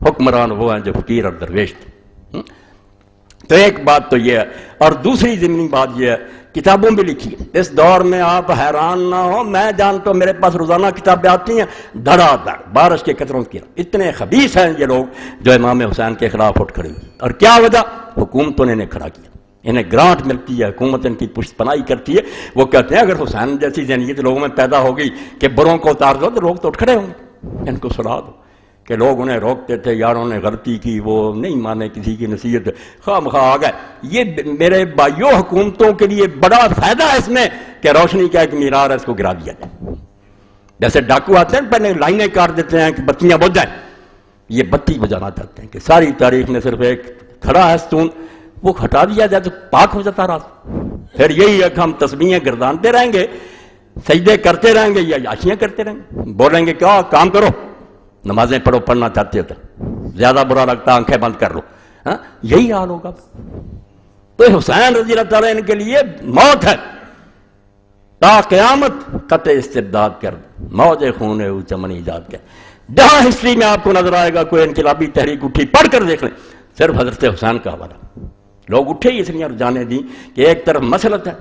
حکمران وہ ہیں جو فقیر اور درویش تھے. تو ایک بات تو یہ ہے. اور دوسری ضمنی بات یہ ہے، کتابوں بھی لکھی ہے. اس دور میں آپ حیران نہ ہو، میں جانتا ہوں میرے پاس روزانہ کتابیں آتی ہیں، دھڑا دھڑ بارش کے قطروں کی. اتنے خبیث ہیں یہ لوگ جو امام حسین کے خلاف اٹھ کھڑے ہوئے. اور کیا وجہ؟ حکومتوں نے انہیں کھڑا کیا، انہیں گرانٹ ملتی ہے، حکومت ان کی پشت پناہی کرتی ہے. وہ کہتے ہیں اگر حسین جیسی ذہنیت لوگوں میں پیدا ہو گئی کہ بروں کو اتار دو تو لوگ تو اٹھ کھڑے ہوں گے. ان کو سنا دو کہ لوگ انہیں روکتے تھے، یاروں نے غلطی کی، وہ نہیں مانے کسی کی نصیحت، خواہ مخواہ آ گئے. یہ میرے بھائیوں حکومتوں کے لیے بڑا فائدہ ہے اس میں کہ روشنی کا ایک معیار ہے، اس کو گرا دیا جائے. جیسے ڈاکو آتے ہیں پہلے لائنیں کاٹ دیتے ہیں کہ بتیاں بجھ جائیں، یہ بتی بجانا چاہتے ہیں کہ ساری تاریخ میں صرف ایک کھڑا ہے ستون، وہ ہٹا دیا جائے تو پاک ہو جاتا رات. پھر یہی ہے کہ ہم تسبیحیں گردانتے رہیں گے، سجدے کرتے رہیں گے یا عشیاں کرتے رہیں گے. بولیں گے کیا کام کرو، نمازیں پڑھو، پڑھنا چاہتے ہو تو زیادہ برا لگتا آنکھیں بند کر لو. یہی حال ہوگا. تو حسین رضی اللہ تعالیٰ ان کے لیے موت ہے، تا قیامت قطع استبداد کر، موج خون او چمن ایجاد کر. جہاں ہسٹری میں آپ کو نظر آئے گا کوئی انقلابی تحریک اٹھی، پڑھ کر دیکھ لیں، صرف حضرت حسین کا حوالہ. لوگ اٹھے اس لیے اور جانے دیں کہ ایک طرف مسلط ہے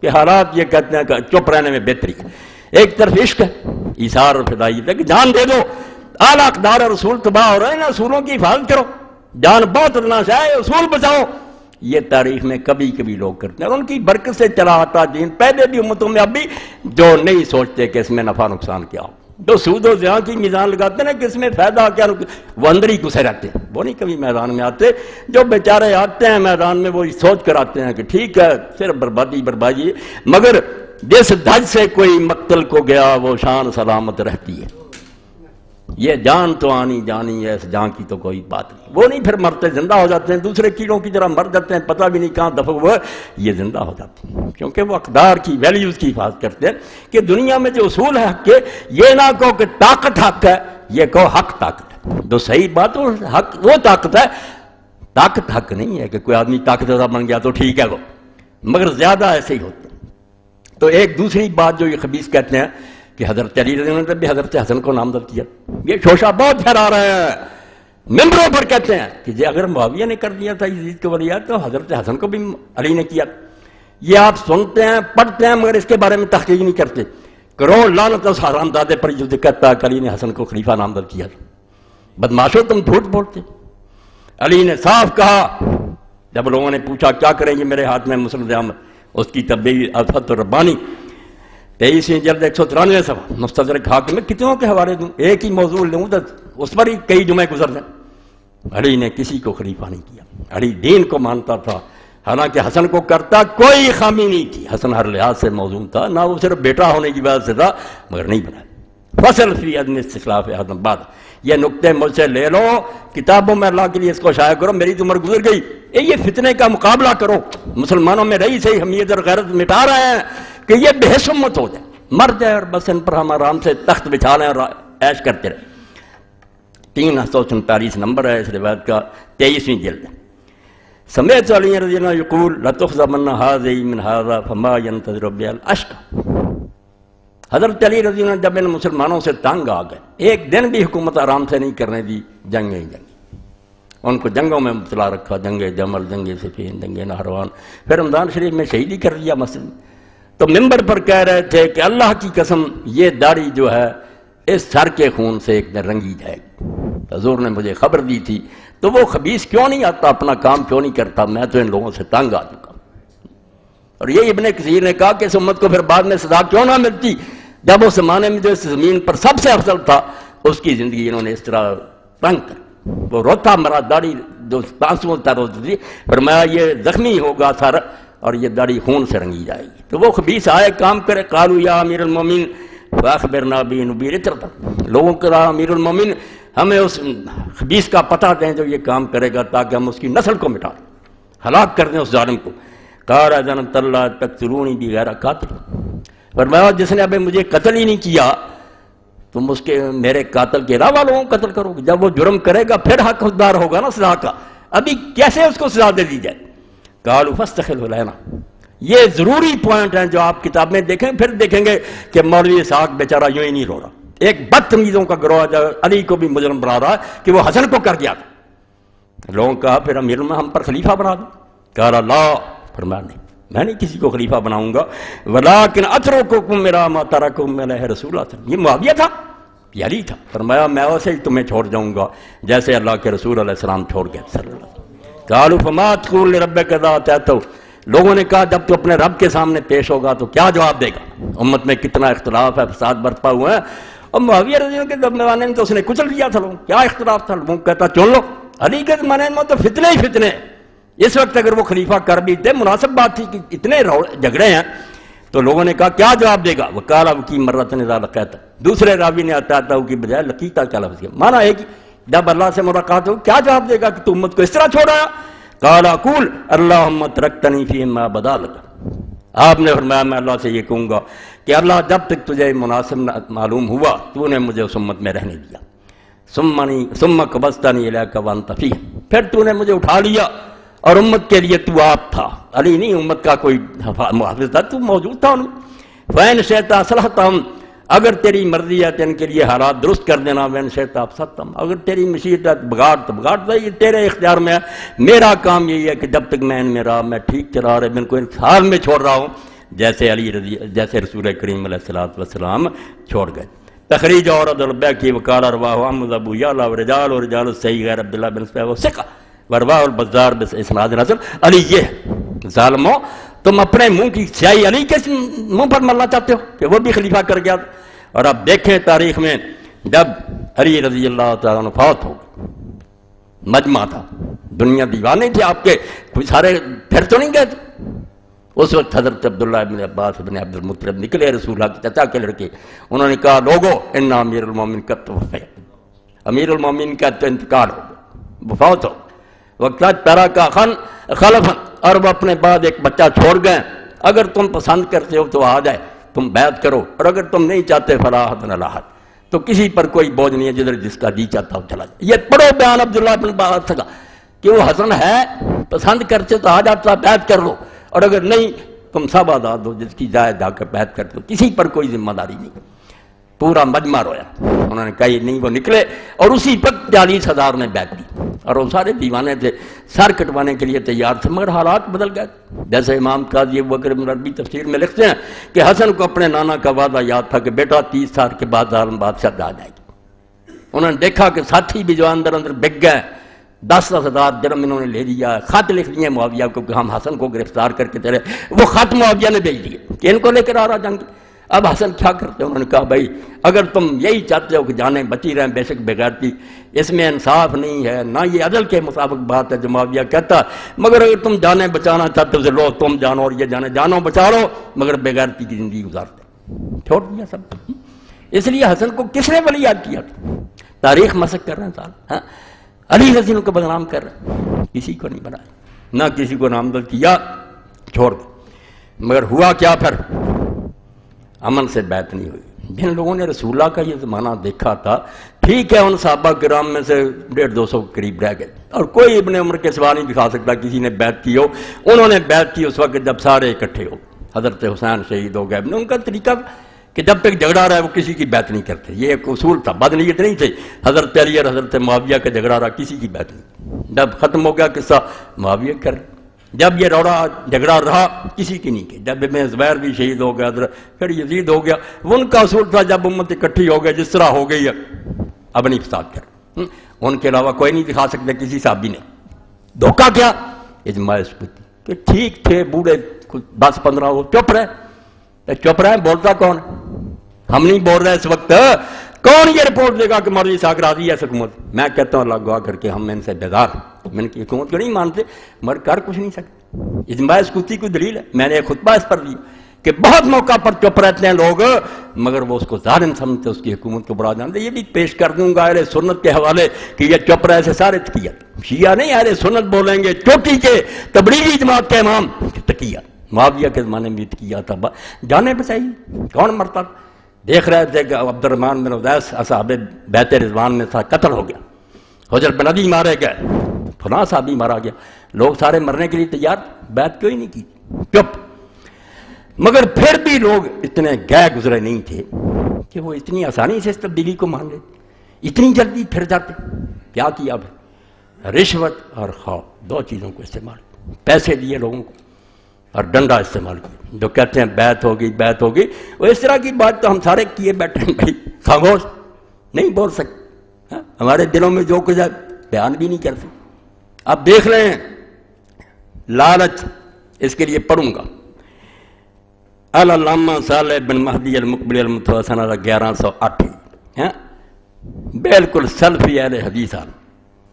کہ حالات یہ کہتے ہیں کہ چپ رہنے میں بہتری ہے، ایک طرف عشق ہے، ایثار اور فدائیت ہے کہ جان دے دو. اعلیٰ اقدار اور اصول تباہ ہو رہے ہیں، اصولوں کی حفاظت کرو، جان بہت ادنا سے آئے، اصول بچاؤ. یہ تاریخ میں کبھی کبھی لوگ کرتے ہیں، اور ان کی برکت سے چلا آتا دین پہلے بھی امتوں میں اب بھی جو نہیں سوچتے کہ اس میں نفع نقصان کیا ہو، جو سود و زیاں کی میزان لگاتے ہیں کہ اس میں فائدہ کیا، وہ اندر ہی گھسے رہتے ہیں، وہ نہیں کبھی میدان میں آتے. جو بیچارے آتے ہیں میدان میں وہ سوچ کر آتے ہیں کہ ٹھیک ہے صرف بربادی بربادی، مگر جس دھج سے کوئی مقتل کو گیا وہ شان سلامت رہتی ہے. یہ جان تو آنی جانی ہے، اس جان کی تو کوئی بات نہیں. وہ نہیں پھر مرتے زندہ ہو جاتے ہیں، دوسرے کیڑوں کی طرح مر جاتے ہیں، پتہ بھی نہیں کہاں دفع ہوا، یہ زندہ ہو جاتے ہیں کیونکہ وہ اقدار کی ویلیوز کی حفاظت کرتے ہیں. کہ دنیا میں جو اصول ہے حق کے، یہ نہ کہو کہ طاقت حق ہے، یہ کہو حق طاقت ہے. جو صحیح بات ہو، حق وہ طاقت ہے، طاقت حق نہیں ہے کہ کوئی آدمی طاقتور بن گیا تو ٹھیک ہے وہ، مگر زیادہ ایسے ہی ہوتے ہیں. تو ایک دوسری بات جو یہ خبیث کہتے ہیں کہ حضرت علی رضی اللہ عنہ نے بھی حضرت حسن کو نامزد کیا. یہ شوشہ بہت پھیلا رہے ہیں، ممبروں پر کہتے ہیں کہ جی اگر معاویہ نے کر دیا تھا یزید کے ولیعہد تو حضرت حسن کو بھی علی نے کیا. یہ آپ سنتے ہیں پڑھتے ہیں مگر اس کے بارے میں تحقیق نہیں کرتے. کروڑ لعنت اس حرام دادے پر جو کہتا ہے کہ علی نے حسن کو خلیفہ نامزد کیا. بدماشو تم جھوٹ بولتے. علی نے صاف کہا جب لوگوں نے پوچھا کیا کریں گے میرے ہاتھ میں مسند احمد، اس کی تبدیلی الفت الربانی 23 جلد 193 صفحہ مستدرک حاکم میں کتنوں کے حوالے دوں، ایک ہی موضوع لوں تو اس پر ہی کئی جمعے گزر جائیں. علی نے کسی کو خلیفہ نہیں کیا. علی دین کو مانتا تھا، حالانکہ حسن کو کرتا کوئی خامی نہیں تھی. حسن ہر لحاظ سے موزون تھا، نہ وہ صرف بیٹا ہونے کی وجہ سے تھا، مگر نہیں بنایا. فصل فی عدم استخلاف حسن بعد، یہ نقطے مجھ سے لے لو، کتابوں میں اللہ کے لیے اس کو شائع کرو. میری تو عمر گزر گئی، یہ فتنے کا مقابلہ کرو. مسلمانوں میں رہی صحیح حمیت اور غیرت مٹا رہے ہیں کہ یہ بے حس امت ہو جائے، مر جائے اور بس ان پر ہم آرام سے تخت بچھا لیں اور عیش کرتے رہے. 347 نمبر ہے اس روایت کا، 23ویں جلد. سمعت علی رضی اللہ عنہ یقول لتخذبن هذه من هذا فما ينتظر بها الاشقى۔ حضرت علی رضی اللہ عنہ جب ان مسلمانوں سے تنگ آ گئے، ایک دن بھی حکومت آرام سے نہیں کرنے دی، جنگیں ان کو جنگوں میں مبتلا رکھا، جنگ جمل، جنگ صفین، جنگ نہروان، پھر رمضان شریف میں شہیدی کر دیا مسجد میں۔ تو ممبر پر کہہ رہے تھے کہ اللہ کی قسم یہ داڑھی جو ہے اس سر کے خون سے ایک دن رنگی جائے گی۔ حضور نے مجھے خبر دی تھی، تو وہ خبیث کیوں نہیں آتا، اپنا کام کیوں نہیں کرتا، میں تو ان لوگوں سے تنگ آ چکا۔ اور یہ ابن کثیر نے کہا کہ اس امت کو پھر بعد میں سزا کیوں نہ ملتی، جب اس زمانے میں جو اس زمین پر سب سے افضل تھا اس کی زندگی انہوں نے اس طرح تنگ کر۔ وہ روتا مرا، داڑھی جو آنسوؤں تر ہوتی تھی، فرمایا یہ زخمی ہوگا سر اور یہ داڑھی خون سے رنگی جائے گی۔ تو وہ خبیث آئے کام کرے، قالوا یا امیر المومنین فاخبرنا بنبیر اطرتا، لوگوں کو کہا امیر المومنین ہمیں اس خبیث کا پتہ دیں جو یہ کام کرے گا تاکہ ہم اس کی نسل کو مٹا دیں، ہلاک کر دیں اس ظالم کو۔ قال اذنت اللہ تقتلونی بغیر قاتل، فرمایا جس نے ابھی مجھے قتل ہی نہیں کیا تم اس کے میرے قاتل کے علاوہ لوگوں کو قتل کرو گے، جب وہ جرم کرے گا پھر حقدار ہوگا نا سزا کا، ابھی کیسے اس کو سزا دے دی جائے۔ قالوا فاستخلوا لنا، یہ ضروری پوائنٹ ہیں جو آپ کتاب میں دیکھیں، پھر دیکھیں گے کہ مولوی اسحاق بیچارہ یوں ہی نہیں رو رہا، ایک بدتمیزوں کا گروہ جو علی کو بھی مجرم بنا رہا ہے کہ وہ حسن کو کر گیا تھا۔ لوگوں نے کہا پھر امیر میں ہم پر خلیفہ بنا دو، کہا لا، فرمایا نہیں میں نہیں کسی کو خلیفہ بناؤں گا، ولیکن اترککم میرا ما ترکم علیہ رسول اللہ، یہ معاویہ تھا، یہ علی تھا، فرمایا میں ویسے ہی تمہیں چھوڑ جاؤں گا جیسے اللہ کے رسول علیہ السلام چھوڑ گئے صلی اللہ علیہ وسلم۔ قالوا فما تقول لربک اذا اتیتہ، لوگوں نے کہا جب تو اپنے رب کے سامنے پیش ہوگا تو کیا جواب دے گا، امت میں کتنا اختلاف ہے، فساد برپا ہوا ہے، اور معاویہ رضی اللہ کے زمانے میں تو اس نے کچل دیا تھا، لوگ کیا اختلاف تھا، لوگ کہتا چن لو، علی کے زمانے میں تو فتنے ہی فتنے، اس وقت اگر وہ خلیفہ کر بھی تھے مناسب بات تھی کہ اتنے جھگڑے ہیں، تو لوگوں نے کہا کیا جواب دے گا، وقال ابکی مرتن اذا لقیتہ، دوسرے راوی نے اتیتہ کی بجائے لقیتہ کا لفظ کیا، مانا ہے کہ جب اللہ سے ملاقات ہو کیا جواب دے گا کہ تو امت کو اس طرح چھوڑا۔ قال اقول اللہم ترکتنی فیما بدا لک، آپ نے فرمایا میں اللہ سے یہ کہوں گا کہ اللہ جب تک تجھے مناسب معلوم ہوا تو نے مجھے اس امت میں رہنے دیا، ثم قبضتنی الیک وانت فیہم، پھر تو نے مجھے اٹھا لیا اور امت کے لیے تو آپ تھا، علی نہیں امت کا کوئی محافظ تھا، تو موجود تھا ان فین شئت اصلحتہم، اگر تیری مرضی ہے تو ان کے لیے حالات درست کر دینا، وین شئت افسدتہم، اگر تیری مشیت ہے بگاڑ تو بگاڑ دے، یہ تیرے اختیار میں ہے، میرا کام یہی ہے کہ جب تک میں ان میں رہا میں ٹھیک چلا رہے، میں ان کو ان حال میں چھوڑ رہا ہوں جیسے رسول کریم علیہ السلام چھوڑ گئے۔ تخریج اور البیہقی وقال رواه احمد ابو یعلا ورجال الصحیح غیر عبداللہ بن صبیح وثقہ ورواہ البزار باسناد حسن۔ علی یہ ظالموں تم اپنے منہ کی سیاہی علی کے منہ پر ملنا چاہتے ہو کہ وہ بھی خلیفہ کر گیا تھا، اور اب دیکھیں تاریخ میں جب علی رضی اللہ تعالیٰ عنہ فوت ہو گئے، مجمع تھا، دنیا دیوانے تھے آپ کے، کوئی سارے پھر تو نہیں گئے تھے، اس وقت حضرت عبداللہ ابن عباس ابن عبد المطلب نکلے، رسول اللہ کے چچا کے لڑکے، انہوں نے کہا لوگو ان امیر المومن کا توفی، امیر المومن کا تو انتقال ہو گیا، وہ فوت ہو گئے، وقت ترا کا خلفن، اور وہ اپنے بعد ایک بچہ چھوڑ گئے، اگر تم پسند کرتے ہو تو آ جائے تم بیعت کرو، اور اگر تم نہیں چاہتے فلا حد نہ لاحد، تو کسی پر کوئی بوجھ نہیں ہے، جدھر جس کا جی چاہتا ہو چلا جائے۔ یہ پڑھو بیان عبداللہ بن عباس کا کہ وہ حسن ہے، پسند کرتے تو آ جاتا بیعت کر لو، اور اگر نہیں تم سب آزاد ہو، جس کی جائے جا کر بیعت کر دو، کسی پر کوئی ذمہ داری نہیں۔ پورا مجمع رویا، انہوں نے کہا یہ نہیں، وہ نکلے اور اسی پر 40,000 نے بیعت دی، اور وہ سارے دیوانے تھے سر کٹوانے کے لیے تیار تھے، مگر حالات بدل گئے، جیسے امام قاضی ابوبکر بن عربی تفسیر میں لکھتے ہیں کہ حسن کو اپنے نانا کا وعدہ یاد تھا کہ بیٹا 30 سال کے بعد ظالم بادشاہ آ جائے گی، انہوں نے دیکھا کہ ساتھی بھی جو اندر بک گئے، 10,000 درم انہوں نے لے لیا، خط لکھ دیے معاویہ کو کہ ہم حسن کو گرفتار کر کے چلے، وہ خط معاویہ نے بھیج دیے کہ ان کو لے کر آ رہا جنگ۔ اب حسن کیا کرتے ہیں، انہوں نے کہا بھائی اگر تم یہی چاہتے ہو کہ جانیں بچی رہیں، بے شک بغیرتی، اس میں انصاف نہیں ہے، نہ یہ عدل کے مطابق بات ہے جو معاویہ کہتا، مگر اگر تم جانیں بچانا چاہتے ہو تو لو تم جانو، اور یہ جانے جانو بچا لو، مگر بغیرتی کی زندگی گزارتے، چھوڑ دیا سب۔ اس لیے حسن کو کس نے ولی یاد کیا؟ تاریخ مسخ کر رہے ہیں صاحب، علی رضی اللہ کو بدنام کر رہے ہیں، کسی کو نہیں بنایا، نہ کسی کو نامزد کیا، چھوڑ دیا۔ مگر ہوا کیا پھر؟ امن سے بیعت نہیں ہوئی۔ جن لوگوں نے رسول اللہ کا یہ زمانہ دیکھا تھا، ٹھیک ہے ان صحابہ کرام میں سے 150-200 قریب رہ گئے، اور کوئی ابن عمر کے سوا نہیں دکھا سکتا کسی نے بیعت کی ہو. انہوں نے بیعت کی اس وقت جب سارے اکٹھے ہو. حضرت حسین شہید ہو گئے. ان کا طریقہ کہ جب تک جھگڑا رہا ہے وہ کسی کی بیعت نہیں کرتے. یہ ایک اصول تھا، بدنیت نہیں تھی. حضرت علی اور حضرت معاویہ کا جھگڑا رہا، کسی کی بیعت نہیں. جب ختم ہو گیا قصہ معاویہ کر، جب یہ روڑا جھگڑا رہا کسی کی نہیں کی. جب ابن زبیر بھی شہید ہو گیا، پھر یزید ہو گیا. ان کا اصول تھا جب امت اکٹھی ہو گئے جس طرح ہو گئی ہے اب نہیں فساد کر. ان کے علاوہ کوئی نہیں دکھا سکتے کسی صحابی نے. دھوکہ کیا؟ اجماع سکوتی کہ ٹھیک تھے بوڑھے 10-15 وہ چپ رہے. چپ رہے بولتا کون؟ ہم نہیں بول رہے اس وقت. کون یہ رپورٹ دے گا کہ مولوی اسحاق راضی ہے حکومت؟ میں کہتا ہوں اللہ گواہ کر کے ہم ان سے بیزار. میں نے حکومت کو نہیں مانتے مگر کر کچھ نہیں سکتے. اجماع سکوتی کو دلیل ہے. میں نے ایک خطبہ اس پر دیا کہ بہت موقع پر چپ رہتے ہیں لوگ مگر وہ اس کو ظالم سمجھتے، اس کی حکومت کو بڑا جانتے. یہ بھی پیش کر دوں گا اہل سنت کے حوالے کہ یہ چپ رہے سے سارے تقیہ. شیعہ نہیں اہل سنت بولیں گے، چوٹی کے تبلیغی جماعت کے امام تقیہ. معاویہ کے زمانے میں بھی تقیہ تھا. جانے بچائی کون مرتا؟ دیکھ رہے تھے کہ عبد الرحمن بن عدیس اصحاب بیت رضوان میں تھا، قتل ہو گیا. حجر بن عدی مارے گئے، فلاں صحابی مارا گیا. لوگ سارے مرنے کے لیے تیار، بیعت کیوں ہی نہیں کی؟ چپ. مگر پھر بھی لوگ اتنے گئے گزرے نہیں تھے کہ وہ اتنی آسانی سے اس تبدیلی کو مان لیتے، اتنی جلدی پھر جاتے. کیا کیا پھر؟ رشوت اور خوف، دو چیزوں کو استعمال. پیسے دیے لوگوں کو اور ڈنڈا استعمال کیا. جو کہتے ہیں بیعت ہوگی بیعت ہوگی، وہ اس طرح کی بات تو ہم سارے کیے بیٹھے ہیں بھائی. خاموش نہیں بول سکتے. ہمارے دلوں میں جو کچھ ہے بیان بھی نہیں کرتے. اب دیکھ رہے ہیں لالچ. اس کے لیے پڑھوں گا علامہ صالح بن مہدی المقبل المتوفی سنہ 1108. بالکل سلفی اہل حدیث آل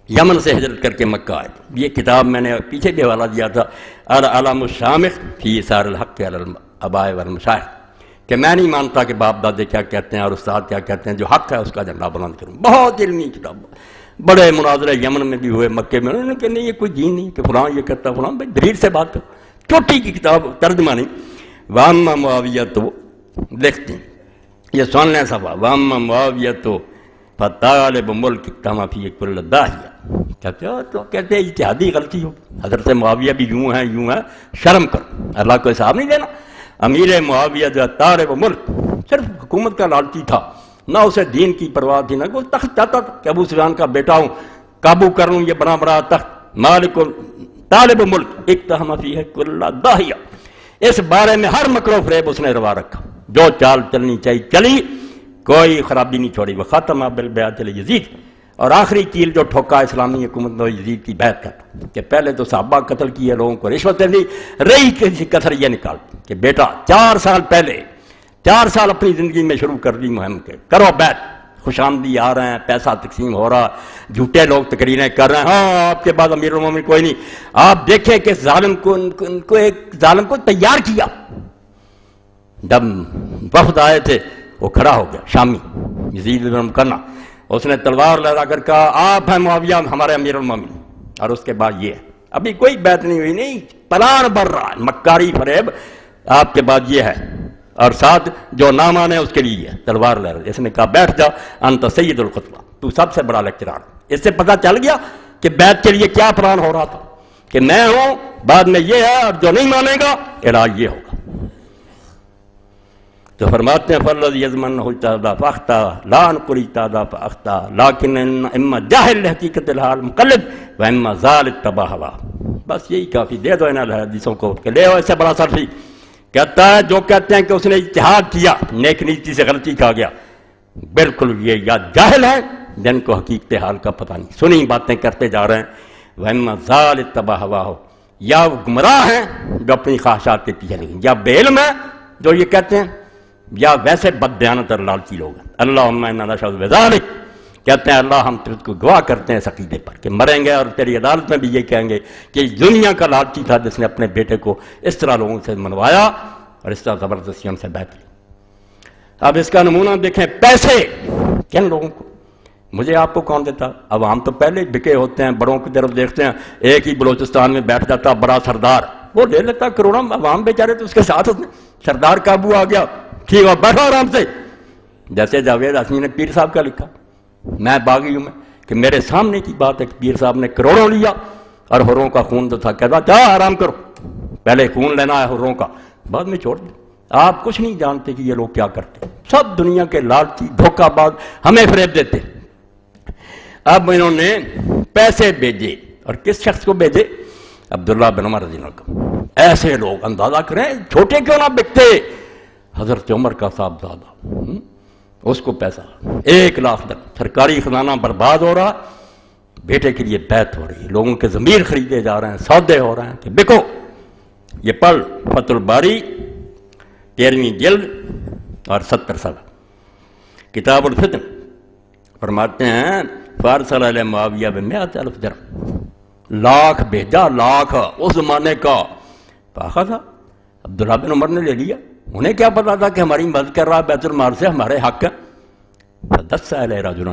یمن سے ہجرت کر کے مکہ آئے. یہ کتاب میں نے پیچھے بھی حوالہ دیا تھا، العلم الشامخ فی اثار الحق علی الآباء والمشائخ، کہ میں نہیں مانتا کہ باپ دادے کیا کہتے ہیں اور استاد کیا کہتے ہیں، جو حق ہے اس کا جھنڈا بلند کروں. بہت علمی کتاب. بڑے مناظرے یمن میں بھی ہوئے، مکے میں. انہوں نے کہا نہیں یہ کوئی دین نہیں کہ فلاں یہ کرتا فلاں. بھائی دلیل سے بات کرو. چھوٹی کی کتاب، ترجمہ نہیں. واما معاویہ تو لکھتے ہیں، یہ سن لیں صفحہ. واما معاویہ تو فطالب ملک کما فی کل داہیہ. کہتے ہیں اجتہادی غلطی ہو. حضرت معاویہ بھی یوں ہیں شرم کرو، اللہ کو حساب نہیں دینا. امیر معاویہ جو طالب ملک صرف حکومت کا لالچی تھا، نہ اسے دین کی پرواہ تھی، نہ کوئی تخت چاہتا تھا کہ ابو سفیان کا بیٹا ہوں، قابو کر لوں یہ بڑا بڑا تخت. مالک طالب ملک اقتحم فیہ کل داہیہ. اس بارے میں ہر مکر و فریب اس نے روا رکھا. جو چال چلنی چاہیے چلی، کوئی خرابی نہیں چھوڑی. وہ ختم بالبیعت یزید. اور آخری کیل جو ٹھوکا اسلامی حکومت نے یزید کی بیعت کرتا کہ پہلے تو صحابہ قتل کیے، لوگوں کو رشوتیں دی، رہی کسی کثر یہ نکال کہ بیٹا 4 سال پہلے 4 سال اپنی زندگی میں شروع کر دی مہم کے، کرو بیعت. خوش آمدی آ رہے ہیں، پیسہ تقسیم ہو رہا، جھوٹے لوگ تقریریں کر رہے ہیں. ہاں آپ کے بعد امیر المومنین کوئی نہیں. آپ دیکھیں کہ ظالم کو ایک ظالم کو تیار کیا. جب وفد آئے تھے وہ کھڑا ہو گیا، شامی یزید بن مکنہ. اس نے تلوار لہرا کر کہا آپ ہیں معاویہ ہمارے امیر المومنین. اور اس کے بعد یہ ہے، ابھی کوئی بیعت نہیں ہوئی، نہیں پلان بڑھ رہا ہے، مکاری فریب. آپ کے بعد یہ ہے اور ساتھ جو نہ مانے اس کے لیے تلوار لہرا. اس نے کہا بیٹھ جا انت سید الخطبہ، تو سب سے بڑا لیکچرار. اس سے پتہ چل گیا کہ بیعت کے لیے کیا پلان ہو رہا تھا کہ میں ہوں، بعد میں یہ ہے، اور جو نہیں مانے گا علاج یہ ہوگا. تو فرماتے ہیں فَالَّذِي يَزْمَنَّهُ اجْتَهَدَ فَأَخْطَأَ لَا نُقُلِ اجْتَهَدَ فَأَخْطَأَ لَكِنَّ إِمَّا جَاهِلْ لِحَقِيقَةِ الْحَالِ مُقَلِّدٌ وَإِمَّا زَالَ اتَّبَعَ هَوَاهُ. بس یہی کافی. دے دو ان حدیثوں کو کہ لے اس سے بڑا سلفی کہتا ہے جو کہتے ہیں کہ اس نے اجتہاد کیا، نیک نیتی سے غلطی کہا گیا، بالکل یہ یا جاہل ہے جن کو حقیقت حال کا پتہ نہیں، سنی باتیں کرتے جا رہے ہیں. وَإِمَّا زَالَ اتَّبَعَ هَوَاهُ، یا وہ گمراہ ہیں جو اپنی خواہشات کے پیچھے لگیں، یا بے علم ہے جو یہ کہتے ہیں، یا ویسے بددیانت اور لالچی لوگ ہیں. اللہم انا نشہد بذالک، کہتے ہیں اللہ ہم تجھ کو گواہ کرتے ہیں اس عقیدے پر کہ مریں گے اور تیری عدالت میں بھی یہ کہیں گے کہ دنیا کا لالچی تھا جس نے اپنے بیٹے کو اس طرح لوگوں سے منوایا اور اس طرح زبردستی ہم سے بیعت لی. اب اس کا نمونہ دیکھیں، پیسے کن لوگوں کو، مجھے آپ کو کون دیتا؟ اب ہم تو پہلے بکے ہوتے ہیں، بڑوں کی طرف دیکھتے ہیں. ایک ہی بلوچستان میں بیٹھ جاتا بڑا سردار، وہ لے لیتا کروڑوں. عوام بیچارے تو اس کے ساتھ ہوتے ہیں. سردار قابو آ گیا، ٹھیک ہے بیٹھو آرام سے. جیسے جاوید ہاشمی نے پیر صاحب کا لکھا، میں باغی ہوں، میں کہ میرے سامنے کی بات ہے کہ پیر صاحب نے کروڑوں لیا اور حروں کا خون تو تھا، کہتا جا آرام کرو، پہلے خون لینا ہے حروں کا، بعد میں چھوڑ دیں۔ آپ کچھ نہیں جانتے کہ یہ لوگ کیا کرتے، سب دنیا کے لالچی دھوکہ باز ہمیں فریب دیتے۔ اب انہوں نے پیسے بھیجے، اور کس شخص کو بھیجے؟ عبداللہ بن عمر رضی اللہ عنہ۔ ایسے لوگ اندازہ کریں چھوٹے کیوں نہ بکتے، حضرت عمر کا صاحبزادہ، اس کو پیسہ 1,00,000 درہم، سرکاری خزانہ برباد ہو رہا، بیٹے کے لیے بیعت ہو رہی ہے، لوگوں کے ضمیر خریدے جا رہے ہیں، سودے ہو رہے ہیں کہ بکو۔ یہ پڑھ فتح الباری 13ویں جلد اور 70 صفحہ، کتاب الفتن، فرماتے ہیں فارسل علیہ معاویہ ب100,000 درہم، لاکھ بھیجا، لاکھ اس زمانے کا پاخا تھا۔ عبداللہ بن عمر نے لے لیا، انہیں کیا پتا تھا کہ ہماری مدد کر رہا بیت المال سے ہمارے حق ہے۔ فدس علیہ رجل،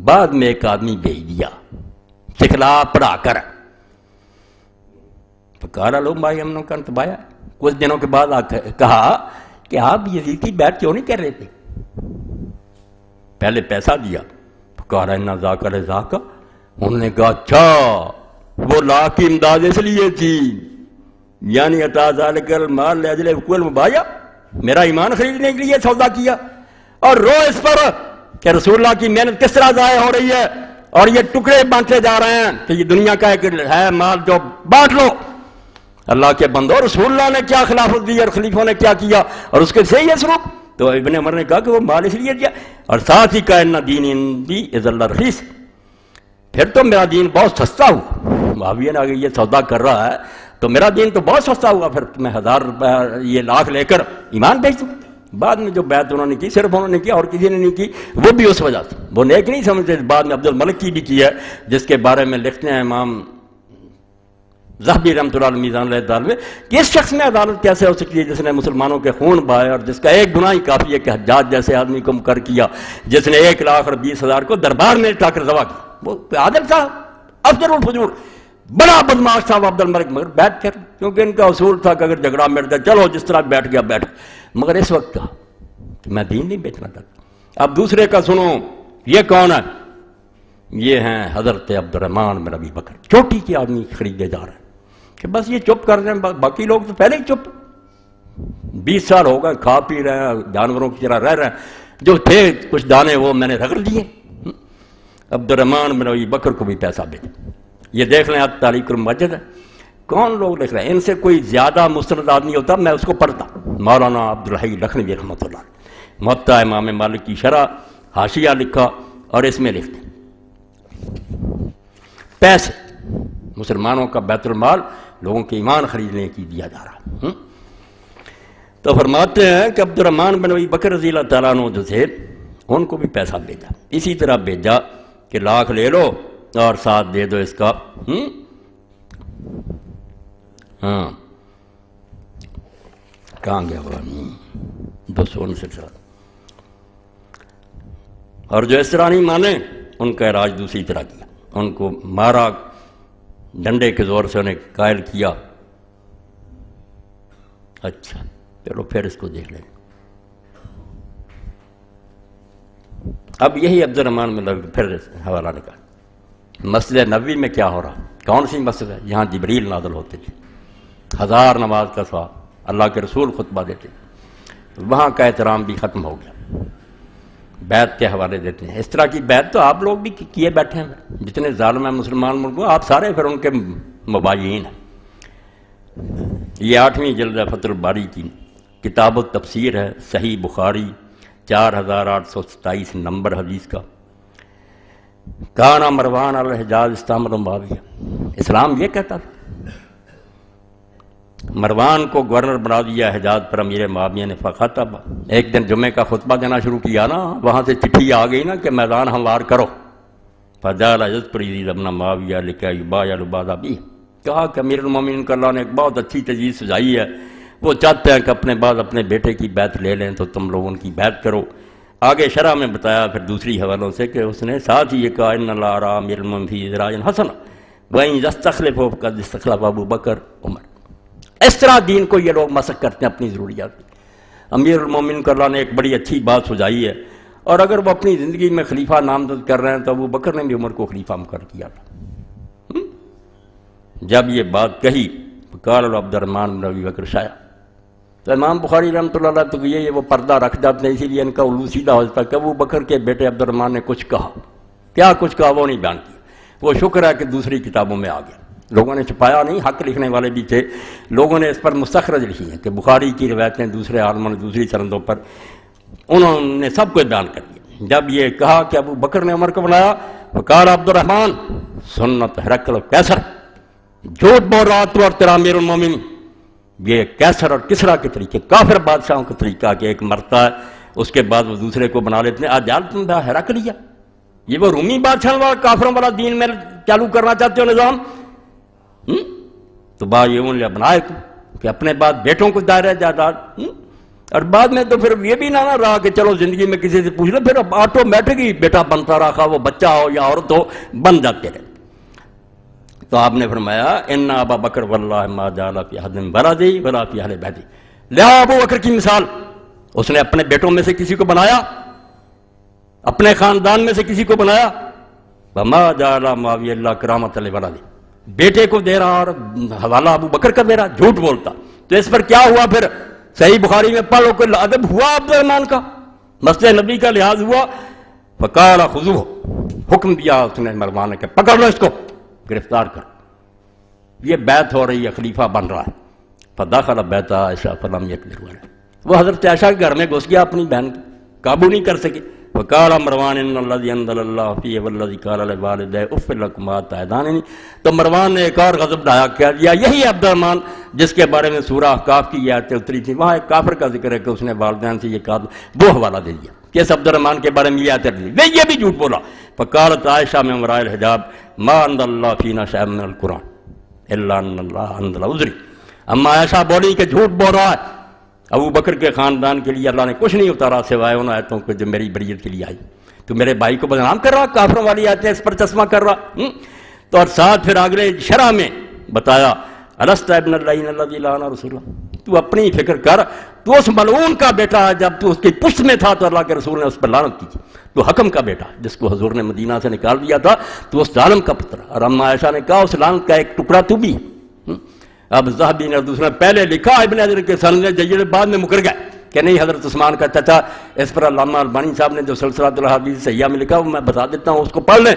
بعد میں ایک آدمی بھیج دیا سکھلا پڑھا کر، تو کہا لوگ بھائی ہم نے کہا تبایا، کچھ دنوں کے بعد کہا کہ آپ یزید کی بیعت کیوں نہیں کر رہے تھے؟ پہلے پیسہ دیا، پکارا انا ذاک لذاک، انہوں نے کہا اچھا وہ لاکھ کی امداد اس لیے تھی، یعنی عطا ذالک المال لاجل حقوق المبایا، میرا ایمان خریدنے کے لیے سودا کیا، اور رو اس پر کہ رسول اللہ کی محنت کس طرح ضائع ہو رہی ہے اور یہ ٹکڑے بانٹے جا رہے ہیں کہ یہ دنیا کا ایک ہے مال جو بانٹ لو۔ اللہ کے بندو، رسول اللہ نے کیا خلافت دی اور خلیفوں نے کیا کیا اور اس کے صحیح ہے سلوک؟ تو ابن عمر نے کہا کہ وہ مال اس لیے دیا، اور ساتھ ہی کہا ان دین عندی اذ اللہ رخیص، پھر تو میرا دین بہت سستا ہوا۔ معاویہ نے اگر یہ سودا کر رہا ہے تو میرا دین تو بہت سستا ہوا، پھر میں 1000 روپے یہ لاکھ لے کر ایمان بھیج دوں۔ بعد میں جو بیعت انہوں نے کی صرف انہوں نے کی اور کسی نے نہیں کی، وہ بھی اس وجہ سے وہ نیک نہیں سمجھتے۔ بعد میں عبد الملک کی بھی کی ہے، جس کے بارے میں لکھتے ہیں امام ذہبی رحمۃ اللہ علیہ میزان الاعتدال میں کہ اس شخص میں عدالت کیسے ہو سکتی ہے جس نے مسلمانوں کے خون بہائے اور جس کا ایک گناہ ہی کافی ہے کہ حجاج جیسے آدمی کو مقرر کیا جس نے 1,20,000 کو دربار میں اٹھا کر ذبح کیا۔ وہ عادل تھا، افضل الفجور، بڑا بدماش تھا وہ عبد الملک، مگر بیٹھ کر، کیونکہ ان کا اصول تھا کہ اگر جھگڑا مٹ جائے چلو جس طرح بیٹھ گیا بیٹھ، مگر اس وقت کہا کہ میں دین نہیں بیچنا چاہتا۔ اب دوسرے کا سنو، یہ کون ہے؟ یہ ہیں حضرت عبد الرحمن بن ابی بکر، چوٹی کے آدمی خریدے جا رہے ہیں کہ بس یہ چپ کر رہے ہیں، باقی لوگ تو پہلے ہی چپ، 20 سال ہو گئے کھا پی رہے ہیں، جانوروں کی طرح رہ رہے ہیں، جو تھے کچھ دانے وہ میں نے رگڑ دیے۔ عبد الرحمن بن ابی بکر کو بھی پیسہ بھیجا۔ یہ دیکھ لیں تعلیق المسجد ہے، کون لوگ لکھ رہے ہیں، ان سے کوئی زیادہ مستند آدمی ہوتا میں اس کو پڑھتا، مولانا عبدالحی لکھنوی رحمۃ اللہ علیہ، موطا امام مالک کی شرح حاشیہ لکھا، اور اس میں لکھتے ہیں پیسے مسلمانوں کا بیت المال لوگوں کے ایمان خریدنے کی دیا جا رہا۔ تو فرماتے ہیں کہ عبد الرحمن بن ابی بکر رضی اللہ تعالیٰ عنہ جو تھے ان کو بھی پیسہ بھیجا، اسی طرح بھیجا کہ لاکھ لے لو اور ساتھ دے دو اس کا ہاں کہاں گیا وہ 269 اور جو اس طرح نہیں مانے ان کا علاج دوسری طرح کیا، ان کو مارا، ڈنڈے کے زور سے انہیں قائل کیا۔ اچھا چلو پھر اس کو دیکھ لیں۔ اب یہی عبد الرحمن میں پھر حوالہ نکال، مسجد نبوی میں کیا ہو رہا، کون سی مسجد ہے؟ یہاں جبریل نازل ہوتے تھے، 1000 نماز کا ثواب، اللہ کے رسول خطبہ دیتے، وہاں کا احترام بھی ختم ہو گیا، بیعت کے حوالے دیتے ہیں۔ اس طرح کی بیعت تو آپ لوگ بھی کیے بیٹھے ہیں، جتنے ظالم ہیں مسلمان ملکوں آپ سارے پھر ان کے مباین ہیں۔ یہ 8ویں جلد ہے فتح الباری کی، کتاب التفسیر ہے، صحیح بخاری 4827 نمبر حدیث کا۔ کانا مروان الحجاز استعمل معاویہ، اسلام یہ کہتا تھا، مروان کو گورنر بنا دیا حجاز پر امیر معاویہ نے، فخطب، ایک دن جمعے کا خطبہ دینا شروع کیا نا، وہاں سے چٹھی آ گئی نا کہ میدان ہموار کرو، فجعل یذکر یزید ابن معاویہ لکی یبایع العباد بہ، کہا کہ امیر المومنین کا اللہ نے ایک بہت اچھی تجویز سجائی ہے، وہ چاہتے ہیں کہ اپنے بعد اپنے بیٹے کی بیعت لے لیں تو تم لوگ ان کی بیعت کرو۔ آگے شرح میں بتایا پھر دوسری حوالوں سے کہ اس نے ساتھ ہی یہ کہا ان اللہ ارا امیر المومنین فی ذراع حسن وإن یستخلفہ فقد استخلف ابو بکر عمر۔ اس طرح دین کو یہ لوگ مسخ کرتے ہیں اپنی ضروریات۔ امیر المومنین کو اللہ نے ایک بڑی اچھی بات سجائی ہے، اور اگر وہ اپنی زندگی میں خلیفہ نامزد کر رہے ہیں تو ابو بکر نے بھی عمر کو خلیفہ مقرر کیا تھا۔ جب یہ بات کہی قال عبد الرحمن بن ابی بکر شایا، تو امام بخاری رحمۃ اللہ علیہ تو یہ وہ پردہ رکھ جاتے ہیں، اسی لیے ان کا الو سیدھا ہو جاتا ہے کہ ابو بکر کے بیٹے عبد الرحمن نے کچھ کہا، کیا کچھ کہا وہ نہیں بیان کیا۔ وہ شکر ہے کہ دوسری کتابوں میں آ گیا، لوگوں نے چھپایا نہیں، حق لکھنے والے بھی تھے، لوگوں نے اس پر مستخرج لکھی ہیں کہ بخاری کی روایتیں دوسرے عالموں نے دوسری سندوں پر انہوں نے سب کچھ بیان کر دیا۔ جب یہ کہا کہ ابو بکر نے عمر کو بنایا، وقال عبد الرحمن سنت ہرقل و کیسر، جھوٹ بول رہا تو اور تیرا امیر المومنین، یہ کیسر اور کسرا کے طریقے، کافر بادشاہوں کا طریقہ کہ ایک مرتا ہے اس کے بعد وہ دوسرے کو بنا لیتے ہیں۔ آج تم نے ہرقل لیا، یہ وہ رومی بادشاہ والا کافروں والا دین میں چالو کرنا چاہتے ہو نظام، تو با یہ بنائے کہ اپنے بعد بیٹوں کو دائرہ جائیداد، اور بعد میں تو پھر یہ بھی نہ رہا کہ چلو زندگی میں کسی سے پوچھ لو، پھر آٹومیٹک ہی بیٹا بنتا رہا، وہ بچہ ہو یا عورت ہو بن جاتے رہے۔ تو آپ نے فرمایا ان ابا بکر واللہ ما جعل فی احد من ولدی ولا فی اہل بیتی، لیا ابو بکر کی مثال، اس نے اپنے بیٹوں میں سے کسی کو بنایا، اپنے خاندان میں سے کسی کو بنایا، وما جعل معاویہ اللہ کرامۃ لولدی، بیٹے کو دے رہا اور حوالہ ابو بکر کا دے رہا، جھوٹ بولتا۔ تو اس پر کیا ہوا پھر؟ صحیح بخاری میں پڑھو کہ ادب ہوا عبد الرحمن کا، مسجد نبی کا لحاظ ہوا، فقال خذوہ، حکم دیا اس نے مروان نے کہ پکڑ لو اس کو، گرفتار کر، یہ بیعت ہو رہی ہے، خلیفہ بن رہا ہے۔ فدخل بیت عائشہ فلم یقدر علیہ، وہ حضرت عائشہ کے گھر میں گھس گیا، اپنی بہن کو قابو نہیں کر سکے۔ وقال مروان ان الذي انزل الله فيه والذي قال لوالديه اف لكما تعدانني، تو مروان نے ایک اور غضب ڈھایا کیا دیا، یہی عبد الرحمن جس کے بارے میں سورہ احقاف کی یہ آیتیں اتری تھی، وہاں ایک کافر کا ذکر ہے کہ اس نے والدین سے یہ کہا، وہ حوالہ دے دیا کہ اس عبد الرحمن کے بارے میں یہ آیتیں دی، یہ بھی جھوٹ بولا۔ فقالت عائشہ من وراء الحجاب ما انزل الله فينا شيئا من القرآن الا ان الله انزل عذري، اما عائشہ بولی کہ جھوٹ بول رہا ہے، ابو بکر کے خاندان کے لیے اللہ نے کچھ نہیں اتارا سوائے ان آیتوں کو جو میری بریت کے لیے آئی، تو میرے بھائی کو بدنام کر رہا، کافروں والی آیتیں اس پر چشمہ کر رہا۔ تو اور ساتھ پھر اگلے شرح میں بتایا الست ابن اللعین الذی لعن رسولہ، تو اپنی فکر کر، تو اس ملعون کا بیٹا ہے، جب تو اس کی پشت میں تھا تو اللہ کے رسول نے اس پر لعنت کی تھی، تو حکم کا بیٹا جس کو حضور نے مدینہ سے نکال دیا تھا، تو اس ظالم کا پتر، اور اما عائشہ نے کہا اس لعنت کا ایک ٹکڑا تو بھی۔ اب ذہبی نے دوسرا پہلے لکھا ابن حجر کے سند نے جیل بعد میں مکر گئے کہ نہیں حضرت عثمان کا چچا، اس پر علامہ البانی صاحب نے جو سلسلہ الاحادیث صحیحہ میں لکھا وہ میں بتا دیتا ہوں، اس کو پڑھ لیں،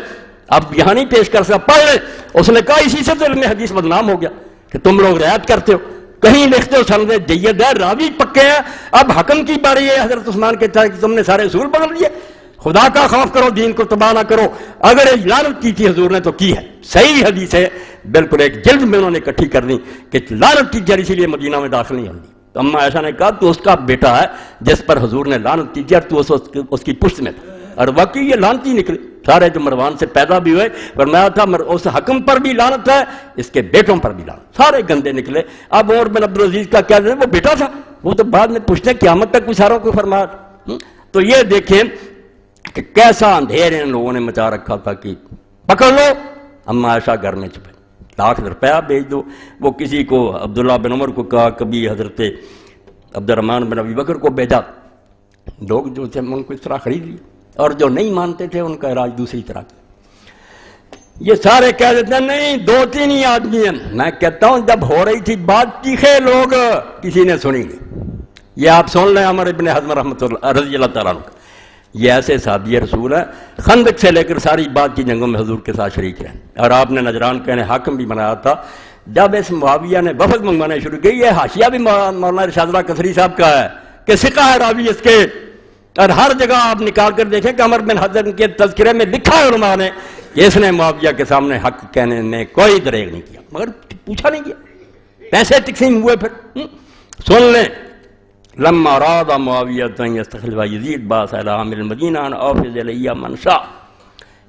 اب یہاں نہیں پیش کر سکتا، پڑھ لیں۔ اس نے کہا اسی سے علم حدیث بدنام ہو گیا کہ تم لوگ رعایت کرتے ہو، کہیں لکھتے ہو سند جید ہے، راوی پکے ہیں، اب حکم کی باری ہے حضرت عثمان کے چچا کہ تم نے سارے اصول بدل دیے، خدا کا خوف کرو، دین کو تباہ نہ کرو۔ اگر لعنت کی تھی حضور نے تو کی ہے، صحیح حدیث ہے، بالکل ایک جلد میں انہوں نے اکٹھی کر دی کہ لعنت کی جڑ، اسی لیے مدینہ میں داخل نہیں ہوتی۔ تو اما عائشہ نے کہا تو اس کا بیٹا ہے جس پر حضور نے لعنت کی تھی، اور تو اس کی پشت میں تھا، اور واقعی یہ لعنتی نکلے، سارے جو مروان سے پیدا بھی ہوئے، فرمایا تھا اس حکم پر بھی لعنت ہے، اس کے بیٹوں پر بھی لعنت، سارے گندے نکلے۔ اب عمر بن عبدالعزیز کا کیا وہ بیٹا تھا، وہ تو بعد میں پوچھتے قیامت تک اشاروں کو فرمایا۔ تو یہ دیکھیں کہ کیسا اندھیر ان لوگوں نے مچا رکھا تھا کہ پکڑ لو، اما عائشہ گھر میں چھپے، لاکھ روپیہ بھیج دو۔ وہ کسی کو عبداللہ بن عمر کو کہا، کبھی حضرت عبد الرحمن بن ابی بکر کو بھیجا، لوگ جو تھے ان کو اس طرح خرید لیا، اور جو نہیں مانتے تھے ان کا علاج دوسری طرح کا۔ یہ سارے کہہ دیتے ہیں نہیں دو تین ہی آدمی ہیں، میں کہتا ہوں جب ہو رہی تھی بات چیخے لوگ، کسی نے سنی نہیں۔ یہ آپ سن لیں عمر ابن حزم رحمۃ اللہ رضی اللہ تعالیٰ عنہ، یہ ایسے صحابی رسول ہیں، خندق سے لے کر ساری بات کی جنگوں میں حضور کے ساتھ شریک رہے، اور آپ نے نجران کہنے حاکم بھی بنایا تھا۔ جب اس معاویہ نے وفد منگوانے شروع کی، یہ حاشیہ بھی مولانا ارشاد اللہ کثری صاحب کا ہے کہ ثقہ ہے راوی اس کے، اور ہر جگہ آپ نکال کر دیکھیں کہ عمر بن حزم کے تذکرے میں لکھا ہے علماء نے کہ اس نے معاویہ کے سامنے حق کہنے میں کوئی دریغ نہیں کیا، مگر پوچھا نہیں کیا، پیسے تقسیم ہوئے۔ پھر سن لیں، لما اراد معاویہ ان یستخلف یزید باعث الی عامر المدینہ ان اوفض الیہ من شاء،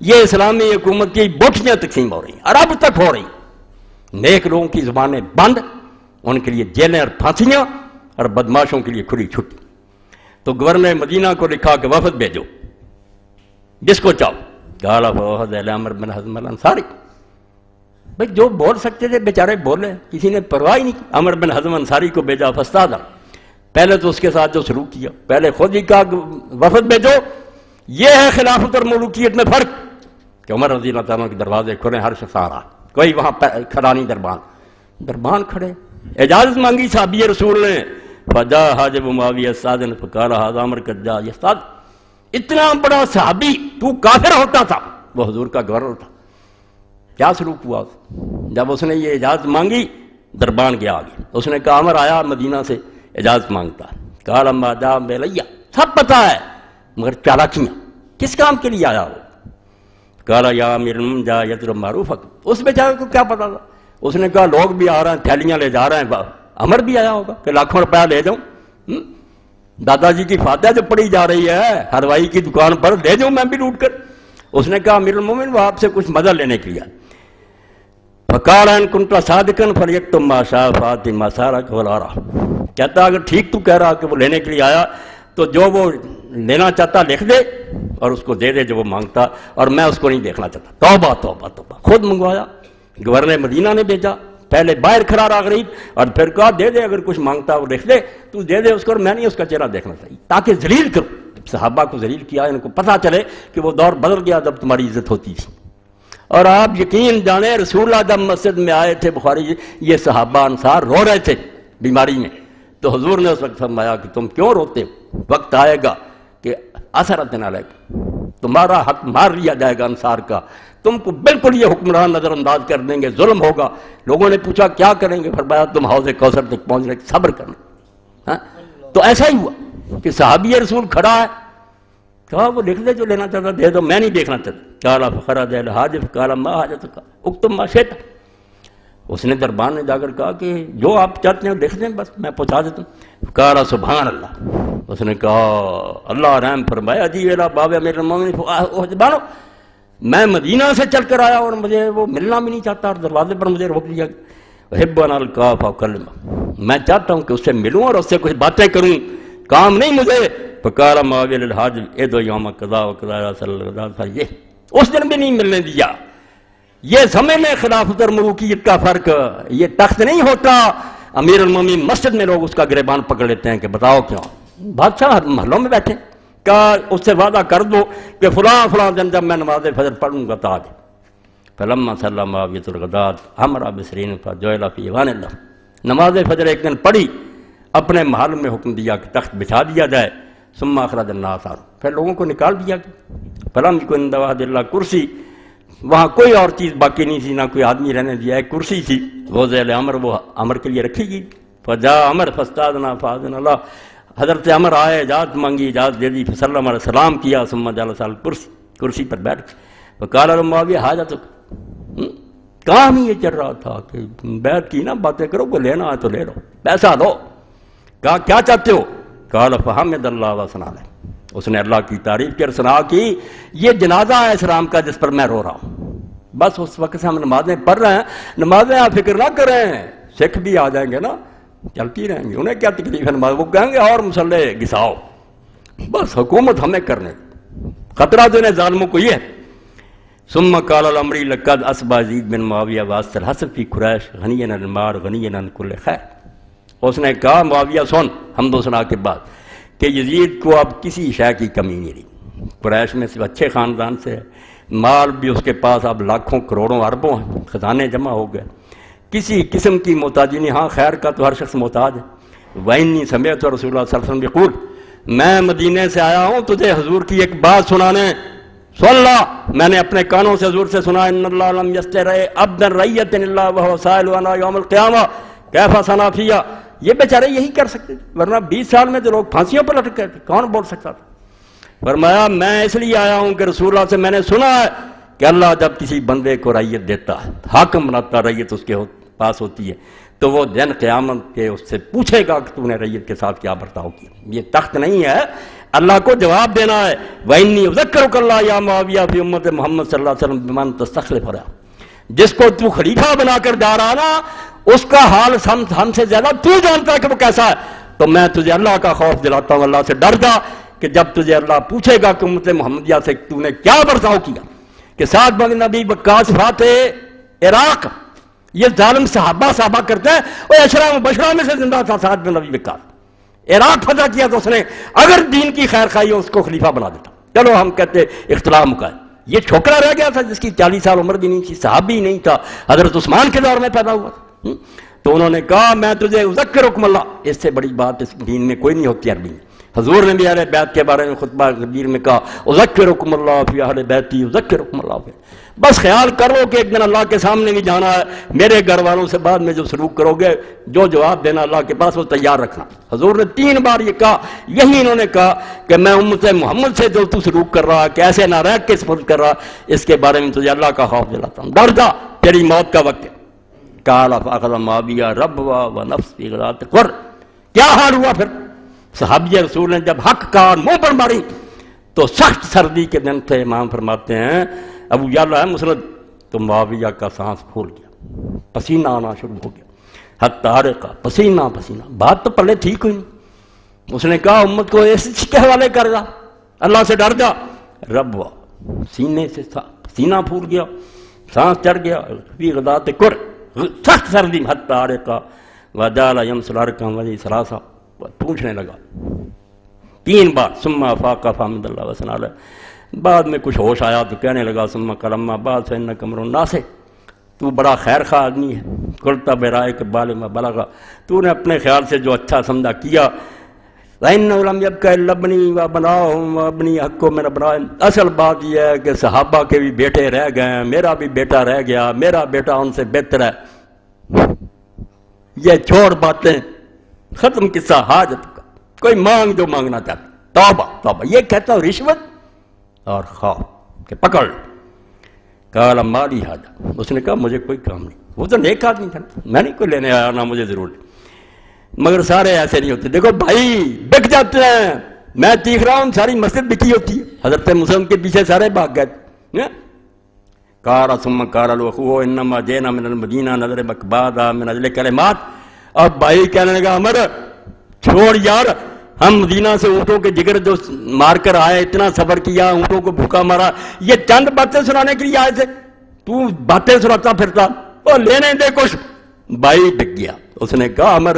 یہ اسلامی حکومت کی بوٹیاں تقسیم ہو رہی ہیں اور اب تک ہو رہی ہیں، نیک لوگوں کی زبانیں بند، ان کے لیے جیلیں اور پھانسیاں، اور بدماشوں کے لیے کھلی چھٹی۔ تو گورنر مدینہ کو لکھا کہ وفد بھیجو جس کو چاہو، قال فوفد الی عمر بن حزم الانصاری، بھئی جو بول سکتے تھے بیچارے بولے، کسی نے پرواہ ہی نہیں کی۔ عمر بن حزم انصاری کو بھیجا، فاستاذن، پہلے تو اس کے ساتھ جو سلوک کیا، پہلے خود ہی کہا وفد بھیجو، یہ ہے خلافت اور ملوکیت میں فرق کہ عمر رضی اللہ تعالیٰ کے دروازے کھلے، ہر شخص آ رہا، کوئی وہاں کھڑا نہیں، دربان کھڑے، اجازت مانگی صحابی رسول نے، فجا حاجب معاویہ سادن فقال ھذا عمر قد جاء یستاد، اتنا بڑا صحابی، تو کافر ہوتا تھا، وہ حضور کا گورنر تھا، کیا سلوک ہوا؟ جب اس نے یہ اجازت مانگی دربان گیا آگے، اس نے کہا عمر آیا مدینہ سے اجازت مانگتا، قال اما جاء بلیہ، سب پتہ ہے مگر چالاکیاں، کس کام کے لیے آیا وہ؟ قال یا امیر المؤمنین جاء یطلب معروفک، اس بیچارے کو کیا پتا تھا؟ اس نے کہا لوگ بھی آ رہے ہیں، تھیلیاں لے جا رہے ہیں، عمر بھی آیا ہوگا کہ لاکھوں روپیہ لے جاؤں، دادا جی کی فاتحہ جو پڑھی جا رہی ہے حلوائی کی دکان پر، لے جاؤں میں بھی لوٹ کر۔ اس نے کہا امیر المومن وہ آپ سے کچھ مدد لینے کے لیے، فقال ان كنت صادقا فليكتم ما شاء فاطمہ سارک ولارا، کہتا اگر ٹھیک تو کہہ رہا کہ وہ لینے کے لیے آیا تو جو وہ لینا چاہتا لکھ دے اور اس کو دے دے جو وہ مانگتا، اور میں اس کو نہیں دیکھنا چاہتا۔ توبہ توبہ توبہ، خود منگوایا، گورنر مدینہ نے بھیجا، پہلے باہر کھڑا رہا غریب، اور پھر کہا دے دے اگر کچھ مانگتا وہ لکھ دے، تو دے دے اس کو، اور میں نہیں اس کا چہرہ دیکھنا چاہیے، تاکہ ذلیل کرو۔ صحابہ کو ذلیل کیا، ان کو پتہ چلے کہ وہ دور بدل گیا جب تمہاری عزت ہوتی تھی۔ اور آپ یقین جانیں رسول اللہ جب مسجد میں آئے تھے، بخاری یہ صحابہ انصار رو رہے تھے بیماری میں، تو حضور نے اس وقت فرمایا کہ تم کیوں روتے ہو؟ وقت آئے گا کہ اثرتنا علیکم، تمہارا حق مار لیا جائے گا انصار کا، تم کو بالکل یہ حکمران نظر انداز کر دیں گے، ظلم ہوگا۔ لوگوں نے پوچھا کیا کریں گے؟ فرمایا تم حوض کوثر تک پہنچنے کے صبر کرنا۔ تو ایسا ہی ہوا کہ صحابی رسول کھڑا ہے، کہا وہ لکھ دے جو لینا چاہتا دے دو، میں نہیں دیکھنا چاہتا۔ قال فخرج الحاجب قال ما حاجتک اکتب ما شئت، اس نے دربان نے جا کر کہا کہ جو آپ چاہتے ہیں لکھ دیں، بس میں پہنچا دیتا ہوں۔ قال سبحان اللہ، اس نے کہا اللہ رحم فرمایا، جی ویلا باب امیر المومنین بانو، میں مدینہ سے چل کر آیا اور مجھے وہ ملنا بھی نہیں چاہتا، اور دروازے پر مجھے روک لیا گیا۔ احب ان القاہ فاکلمہ، میں چاہتا ہوں کہ اس سے ملوں اور اس سے کچھ باتیں کروں، کام نہیں مجھے۔ فقال معاویہ للحاجب ادعو یوم قضا وقضا صلی اللہ علیہ وسلم، یہ اس دن بھی نہیں ملنے دیا۔ یہ سمجھ لیں خلافت اور ملوکیت کا فرق، یہ تخت نہیں ہوتا امیر المومنین، مسجد میں لوگ اس کا گریبان پکڑ لیتے ہیں کہ بتاؤ کیوں؟ بادشاہ محلوں میں بیٹھے، کہا اس سے وعدہ کر دو کہ فلاں فلاں دن جب میں نماز فجر پڑھوں گا تو آج۔ فلما صلی معاویۃ الغداۃ امر بسرین فجعل فی ایوان اللہ، نماز فجر ایک دن پڑھی، اپنے محل میں حکم دیا کہ تخت بچھا دیا جائے، ثم اخرج الناس، پھر لوگوں کو نکال دیا گیا۔ فلم یکن عند وعد اللہ کرسی، وہاں کوئی اور چیز باقی نہیں تھی، نہ کوئی آدمی رہنے دیا، ایک کرسی تھی، وہ ذیل عمر، وہ عمر کے لیے رکھی گئی۔ فجاء عمر فاستاذن فاذن اللہ، حضرت عمر آئے، اجازت مانگی، اجازت دے دی، فسلم علیہ السلام کیا، ثم جلس علی الکرسی، کرسی پر بیٹھ گئے۔ فقال له معاویہ حاجتک، کام ہی یہ چل رہا تھا کہ بیعت کی نا، باتیں کرو، کو لینا ہے تو لے لو، پیسہ لو۔ کہا کیا چاہتے ہو؟ قال فحمد اللہ وثنا علیہ، اس نے اللہ کی تعریف کی اور ثنا کی، یہ جنازہ ہے اسلام کا جس پر میں رو رہا ہوں۔ بس اس وقت سے ہم نمازیں پڑھ رہے ہیں، نمازیں آپ فکر نہ کریں، سکھ بھی آ جائیں گے نا، چلتی رہیں گی، انہیں کیا تکلیف ہے نماز، وہ کہیں گے اور مسلح گھساؤ، بس حکومت ہمیں کرنے، خطرہ جو ہے ظالموں کو یہ ہے۔ ثم قال الامری لقد اصبح یزید بن معاویہ واسط الحسب فی قریش غنی عن المال غنی عن کل خیر، اس نے کہا معاویہ سن حمد و ثنا کے بعد کہ یزید کو اب کسی شے کی کمی نہیں رہی، قریش میں صرف اچھے خاندان سے ہے، مال بھی اس کے پاس اب لاکھوں کروڑوں اربوں ہیں، خزانے جمع ہو گئے، کسی قسم کی محتاجی نہیں۔ ہاں خیر کا تو ہر شخص محتاج ہے۔ وَإِنِّي سَمِعْتُ رسول اللہ صلی اللہ علیہ وسلم يقول، میں مدینے سے آیا ہوں تجھے حضور کی ایک بات سنانے، سن لا، میں نے اپنے کانوں سے حضور سے سنا، ان اللہ لم یسترع عبدا رعیۃ الا وهو سائل عنہ یوم القیامہ کیف صنع فیہ، یہ بیچارے یہی کر سکتے تھے، ورنہ 20 سال میں جو لوگ پھانسیوں پر لٹک گئے تھے، کون بول سکتا تھا؟ فرمایا میں اس لیے آیا ہوں کہ رسول اللہ سے میں نے سنا ہے کہ اللہ جب کسی بندے کو رعیت دیتا ہے، حاکم بناتا، رعیت اس کے پاس ہوتی ہے، تو وہ دن قیامت کے اس سے پوچھے گا کہ تو نے رعیت کے ساتھ کیا برتاؤ کیا۔ یہ تخت نہیں ہے، اللہ کو جواب دینا ہے۔ وَإِنِّي أُذَكِّرُكَ اللَّهَ يَا مُعَاوِيَةَ فِي أُمَّةِ محمد صلی اللہ علیہ وسلم بِمَن تَسْتَخْلِفُ عَلَيْهِ، جس کو تو خلیفہ بنا کر جا رہا نا، اس کا حال ہم سے زیادہ تو جانتا ہے کہ وہ کیسا ہے، تو میں تجھے اللہ کا خوف دلاتا ہوں، اللہ سے ڈر جا کہ جب تجھے اللہ پوچھے گا کہ امت محمدیہ سے تو نے کیا برتاؤ کیا، کہ سعد بن نبی وقاص فاتح عراق، یہ ظالم صحابہ کرتے ہیں، وہ اشراء مبشرہ میں سے زندہ تھا سعد بن نبی وقاص، عراق فتح کیا تو اس نے اگر دین کی خیر خواہی ہو اس کو خلیفہ بنا دیتا، چلو ہم کہتے اختلاف مکائے. یہ چھوکرا رہ گیا تھا جس کی 40 سال عمر بھی نہیں تھی, صحابی نہیں تھا, حضرت عثمان کے دور میں پیدا ہوا تھا. تو انہوں نے کہا میں تجھے اذکرکم اللہ. اس سے بڑی بات اس دین میں کوئی نہیں ہوتی عربی میں. حضور نے بھی اہل بیت کے بارے میں خطبہ کبیر میں کہا اذکرکم اللہ فی اہل بیتی اذکرکم اللہ فی. بس خیال کرو کہ ایک دن اللہ کے سامنے بھی جانا ہے, میرے گھر والوں سے بعد میں جو سلوک کرو گے, جو جواب دینا اللہ کے پاس وہ تیار رکھنا. حضور نے 3 بار یہ کہا. یہی انہوں نے کہا کہ میں امت محمد سے جو تو سلوک کر رہا, کیسے نہ رہ کے سپرد کر رہا, اس کے بارے میں تجھے اللہ کا خوف دلاتا ہوں, ڈر جا تیری موت کا وقت ہے. قال فاخذ ما بیا ربوا ونفسی غذات قر. کیا حال ہوا پھر؟ صحابی رسول نے جب حق کا منہ پر ماری تو سخت سردی کے دن تھے. امام فرماتے ہیں ابو یعلا ہے مسند, تو معاویہ کا سانس پھول گیا, پسینہ آنا شروع ہو گیا, حتی کا پسینہ پسینہ. بات تو پہلے ٹھیک ہوئی. اس نے کہا امت کو اس کے حوالے کر گا, اللہ سے ڈر جا. ربوا سینے سے پسینہ پھول گیا, سانس چڑھ گیا. فی غدات قر, سخت سردی. حتی کا وجال یمسل ارکم وجی سلاسا, پوچھنے لگا 3 بار. ثم افاق فحمد اللہ وثنى علیہ. بعد میں کچھ ہوش آیا تو کہنے لگا ثم کلمہ بعد فإنک امرؤ ناصح, تو بڑا خیر خواہ آدمی ہے. قلت برائک بالما بلغا, تو نے اپنے خیال سے جو اچھا سمجھا کیا. وإنه لم يبق إلا ابني وابناؤهم وابني حق من ابنائهم. اصل بات یہ ہے کہ صحابہ کے بھی بیٹے رہ گئے ہیں, میرا بھی بیٹا رہ گیا, میرا بیٹا ان سے بہتر ہے. یہ چھوڑ باتیں, ختم قصہ حاجت کا. کوئی مانگ جو مانگنا چاہتا. توبہ توبہ. یہ کہتا ہوں رشوت اور خوف کہ پکڑ. قال مالی حاجہ, اس نے کہا مجھے کوئی کام نہیں. وہ تو نیک آدمی تھا, میں نہیں کوئی لینے آیا, نہ مجھے ضرورت. مگر سارے ایسے نہیں ہوتے. دیکھو بھائی بک جاتے ہیں, میں چیخ رہا ہوں ساری مسجد بکی ہوتی ہے. حضرت مسلم کے پیچھے سارے بھاگ گئے. قال ثم قال له انما جئنا من المدینہ نضربک بعدا من اجل کلمات. اب بھائی کہنے لگا عمر چھوڑ یار, ہم مدینہ سے اونٹوں کے جگر جو مار کر آئے, اتنا صبر کیا, اونٹوں کو بھوکا مارا, یہ چند باتیں سنانے کے لیے آئے تھے, تو باتیں سناتا پھرتا, اور لینے دے کچھ. بھائی بک گیا. اس نے کہا عمر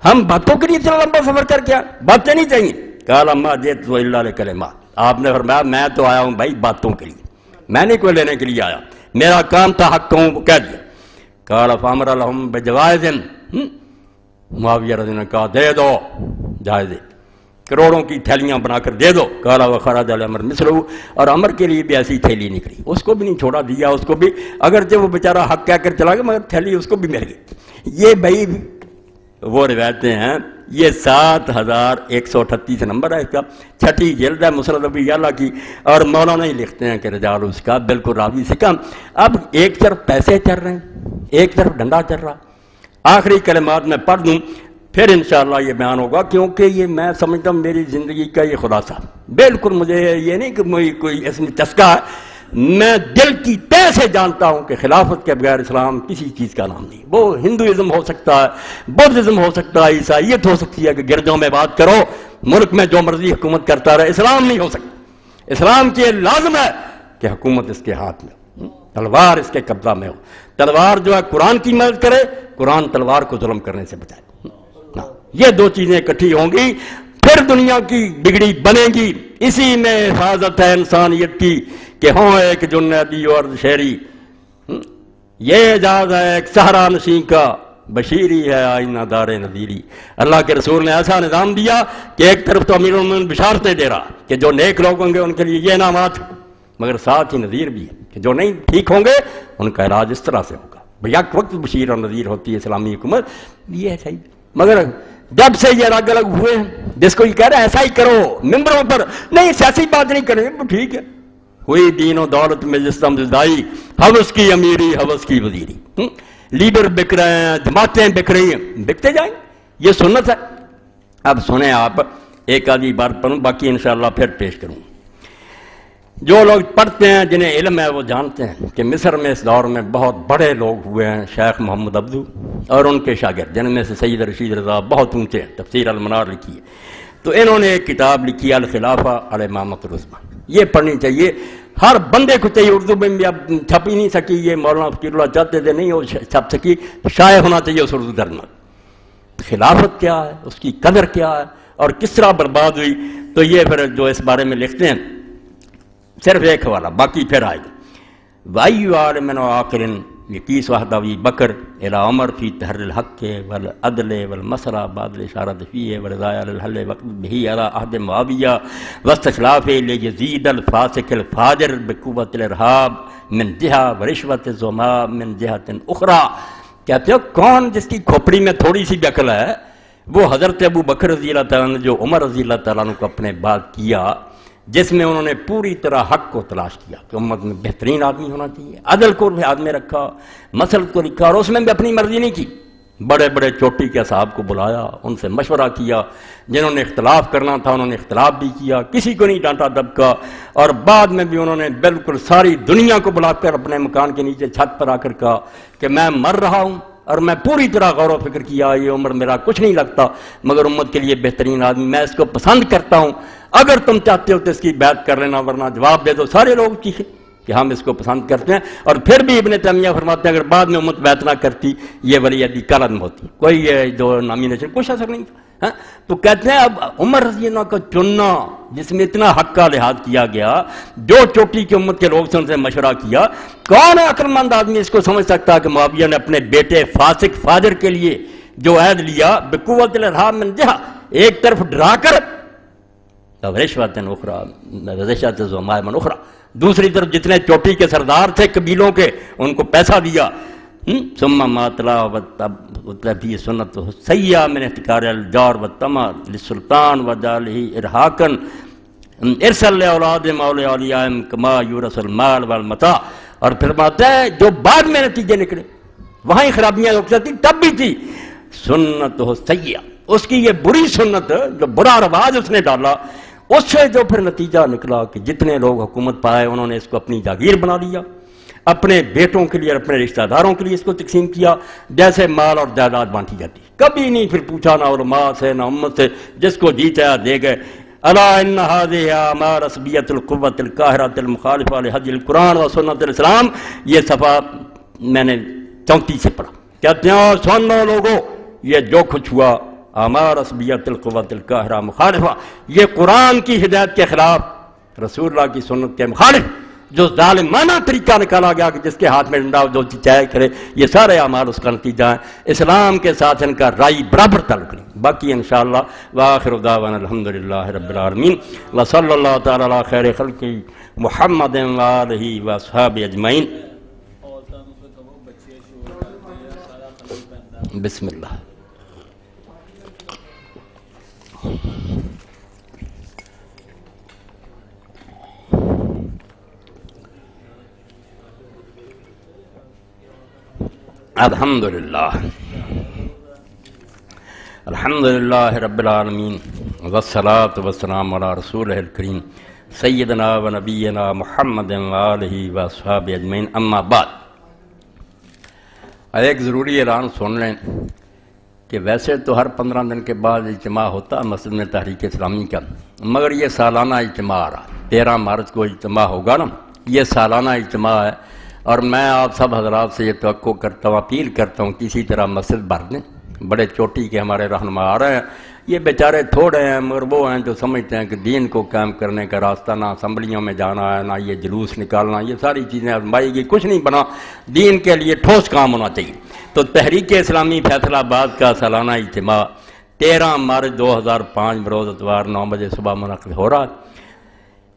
ہم باتوں کے لیے اتنا لمبا سفر کر کے, باتیں نہیں چاہیے. قال اما جئت الا لکلمات. آپ نے فرمایا میں تو آیا ہوں بھائی باتوں کے لیے, میں نہیں کوئی لینے کے لیے آیا, میرا کام تھا حق کہوں کہہ دیا. قال فامر لهم بجوائز. معاویہ رضی اللہ عنہ نے کہا دے دو جائزے, کروڑوں کی تھیلیاں بنا کر دے دو. قال وخرج الامر مثلہ, اور عمر کے لیے بھی ایسی تھیلی نکلی, اس کو بھی نہیں چھوڑا دیا. اس کو بھی اگرچہ وہ بیچارہ حق کہہ کر چلا گیا مگر تھیلی اس کو بھی مل گئی. یہ بھائی وہ روایتیں ہیں. یہ 7138 نمبر ہے اس کا, 6ٹھی جلد ہے مسند ابو یعلا کی. اور مولانا ہی لکھتے ہیں کہ رجال اس کا بالکل راوی سے کم. اب ایک طرف پیسے چل رہے ہیں, ایک طرف ڈنڈا چل رہا. آخری کلمات میں پڑھ دوں پھر انشاءاللہ یہ بیان ہوگا, کیونکہ یہ میں سمجھتا ہوں میری زندگی کا یہ خلاصہ. بالکل مجھے یہ نہیں کہ مجھے کوئی اس میں چسکا ہے, میں دل کی تہ سے جانتا ہوں کہ خلافت کے بغیر اسلام کسی چیز کا نام نہیں. وہ ہندوازم ہو سکتا ہے, بدھزم ہو سکتا ہے, عیسائیت ہو سکتی ہے کہ گرجوں میں بات کرو, ملک میں جو مرضی حکومت کرتا رہے, اسلام نہیں ہو سکتا. اسلام کی لازم ہے کہ حکومت اس کے ہاتھ میں, تلوار اس کے قبضہ میں ہو. تلوار جو ہے قرآن کی مدد کرے, قرآن تلوار کو ظلم کرنے سے بچائے. یہ 2 چیزیں اکٹھی ہوں گی پھر دنیا کی بگڑی بنے گی. اسی میں حفاظت ہے انسانیت کی کہ ہوں ایک جنیدی اور شہری. یہ اعجاز ہے ایک صحرا نشین کا, بشیری ہے آئینہ دار نذیری. اللہ کے رسول نے ایسا نظام دیا کہ ایک طرف تو امیر المومنین بشارتیں دے رہا کہ جو نیک لوگ ہوں گے ان کے لیے یہ انعامات, مگر ساتھ ہی نذیر بھی ہے کہ جو نہیں ٹھیک ہوں گے ان کا علاج اس طرح سے ہوگا. یک وقت بشیر اور نذیر ہوتی ہے اسلامی حکومت. یہ ہے صحیح. مگر جب سے یہ الگ الگ ہوئے ہیں, جس کو یہ کہہ رہے ہیں ایسا ہی کرو ممبروں پر, نہیں سیاسی بات نہیں کریں, ٹھیک ہے ہوئی دین و دولت میں جس طرح جدائی, حوث کی امیری حوث کی وزیری. لیڈر بک رہے ہیں, جماعتیں بک رہی ہیں, بکتے جائیں, یہ سنت ہے. اب سنیں آپ, ایک آدھی بات پڑھوں, باقی انشاءاللہ پھر پیش کروں. جو لوگ پڑھتے ہیں جنہیں علم ہے وہ جانتے ہیں کہ مصر میں اس دور میں بہت بڑے لوگ ہوئے ہیں, شیخ محمد عبدو اور ان کے شاگرد, جن میں سے سید رشید رضا بہت اونچے ہیں, تفسیر المنار لکھی ہے. تو انہوں نے ایک کتاب لکھی الخلافہ الامامۃ العظمیٰ. یہ پڑھنی چاہیے, ہر بندے کو چاہیے. اردو میں بھی اب چھپ ہی نہیں سکی, یہ مولانا فقیر اللہ چاہتے تھے نہیں وہ چھپ سکی, شائع ہونا چاہیے اس اردو درجمہ. خلافت کیا ہے, اس کی قدر کیا ہے اور کس طرح برباد ہوئی. تو یہ پھر جو اس بارے میں لکھتے ہیں صرف ایک حوالہ، باقی پھر آئے گا۔ وَأَيُّ عَالِمٍ وَعَاقِلٍ يَقِيسُ وَحْدَ أبي بكر إلى عمر في تحر الحق والعدل والمسرى بعد الإشارة فيه ورضايا للحل وقت به على عهد معاوية واستخلافه ليزيد الفاسق الفاجر بقوة الإرهاب من جهة ورشوة الزعماء من جهة أخرى۔ کہتے ہو کون جس کی کھوپڑی میں تھوڑی سی بھی عقل ہے، وہ حضرت ابو بکر رضی اللہ تعالیٰ نے جو عمر رضی اللہ تعالیٰ کو اپنے بعد کیا، جس میں انہوں نے پوری طرح حق کو تلاش کیا کہ امت میں بہترین آدمی ہونا چاہیے، عدل کو ہاتھ میں رکھا، مسلک کو لکھا، اور اس میں بھی اپنی مرضی نہیں کی، بڑے بڑے چوٹی کے اصحاب کو بلایا، ان سے مشورہ کیا، جنہوں نے اختلاف کرنا تھا انہوں نے اختلاف بھی کیا، کسی کو نہیں ڈانٹا دبکا، اور بعد میں بھی انہوں نے بالکل ساری دنیا کو بلا کر اپنے مکان کے نیچے چھت پر آ کر کہا کہ میں مر رہا ہوں اور میں پوری طرح غور و فکر کیا، یہ عمر میرا کچھ نہیں لگتا مگر امت کے لیے بہترین آدمی، میں اس کو پسند کرتا ہوں، اگر تم چاہتے ہو تو اس کی بیعت کر لینا ورنہ جواب دے دو۔ سارے لوگ چیخے کہ ہم اس کو پسند کرتے ہیں، اور پھر بھی ابن تیمیہ فرماتے ہیں اگر بعد میں امت بیعت نہ کرتی یہ ولی عہدی کل عدم ہوتی، کوئی یہ جو نامینیشن کچھ اثر نہیں تھا۔ تو کہتے ہیں اب عمر رضی اللہ کا چننا جس میں اتنا حق کا لحاظ کیا گیا، جو چوٹی کی امت کے لوگ سے ان سے مشورہ کیا، کون عقل مند آدمی اس کو سمجھ سکتا کہ معاویہ نے اپنے بیٹے فاسق فاجر کے لیے جو عہد لیا بقوت الارحام من جہہ، ایک طرف ڈرا کر رشوت اخرى رشوت زعماء من اخرى، دوسری طرف جتنے چوٹی کے سردار تھے قبیلوں کے ان کو پیسہ دیا، ثم ما تلا وتبی سنت سیئہ من احتکار الجار والطمع للسلطان وجعلہ ارہاقا ارسل اولاد مولا اولیائم کما یورث المال والمتاع۔ اور پھر بات ہے جو بعد میں نتیجے نکلے وہاں خرابیاں رک تب بھی تھی سنت سیئہ، اس کی یہ بری سنت جو برا رواج اس نے ڈالا، اس سے جو پھر نتیجہ نکلا کہ جتنے لوگ حکومت پائے انہوں نے اس کو اپنی جاگیر بنا لیا، اپنے بیٹوں کے لیے اور اپنے رشتہ داروں کے لیے اس کو تقسیم کیا جیسے مال اور جائیداد بانٹی جاتی، کبھی نہیں پھر پوچھا نہ علماء سے نہ امت سے، جس کو جی چاہا دے گئے۔ الا ان هذه اعمار عصبیت القوت القاہرۃ المخالفہ لحج القرآن و سنت الاسلام، یہ صفحہ میں نے 34 سے پڑھا، کہتے ہیں سن لو لوگوں یہ جو کچھ ہوا اعمار عصبیت القوت القاہرہ مخالفہ، یہ قرآن کی ہدایت کے خلاف، رسول اللہ کی سنت کے مخالف جو ظالمانہ طریقہ نکالا گیا کہ جس کے ہاتھ میں ڈنڈا جو چاہے کرے، یہ سارے اعمال اس کا نتیجہ ہیں، اسلام کے ساتھ ان کا رائی برابر تعلق نہیں۔ باقی انشاءاللہ وآخر دعوانا الحمدللہ رب العالمین وصلی اللہ تعالی علی خیر خلق محمد وآلہ واصحابہ اجمعین۔ بسم اللہ۔ الحمدللہ الحمدللہ رب العالمین والصلاة والسلام علی رسولہ الکریم سیدنا و نبینا محمد وآلہ واصحابہ اجمعین، اما بعد۔ ایک ضروری اعلان سن لیں کہ ویسے تو ہر 15 دن کے بعد اجتماع ہوتا مسجد میں تحریک اسلامی کا، مگر یہ سالانہ اجتماع آ رہا، 13 مارچ کو اجتماع ہوگا نا، یہ سالانہ اجتماع ہے، اور میں آپ سب حضرات سے یہ توقع کرتا ہوں، اپیل کرتا ہوں کسی طرح مسجد بھر دیں، بڑے چوٹی کے ہمارے رہنما آ رہے ہیں، یہ بیچارے تھوڑے ہیں مگر وہ ہیں جو سمجھتے ہیں کہ دین کو قائم کرنے کا راستہ نہ اسمبلیوں میں جانا ہے، نہ یہ جلوس نکالنا، یہ ساری چیزیں آزمائی گئی، کچھ نہیں بنا، دین کے لیے ٹھوس کام ہونا چاہیے۔ تو تحریک اسلامی فیصل آباد کا سالانہ اجتماع 13 مارچ 2005 بروز اتوار 9 بجے صبح منعقد ہو رہا ہے،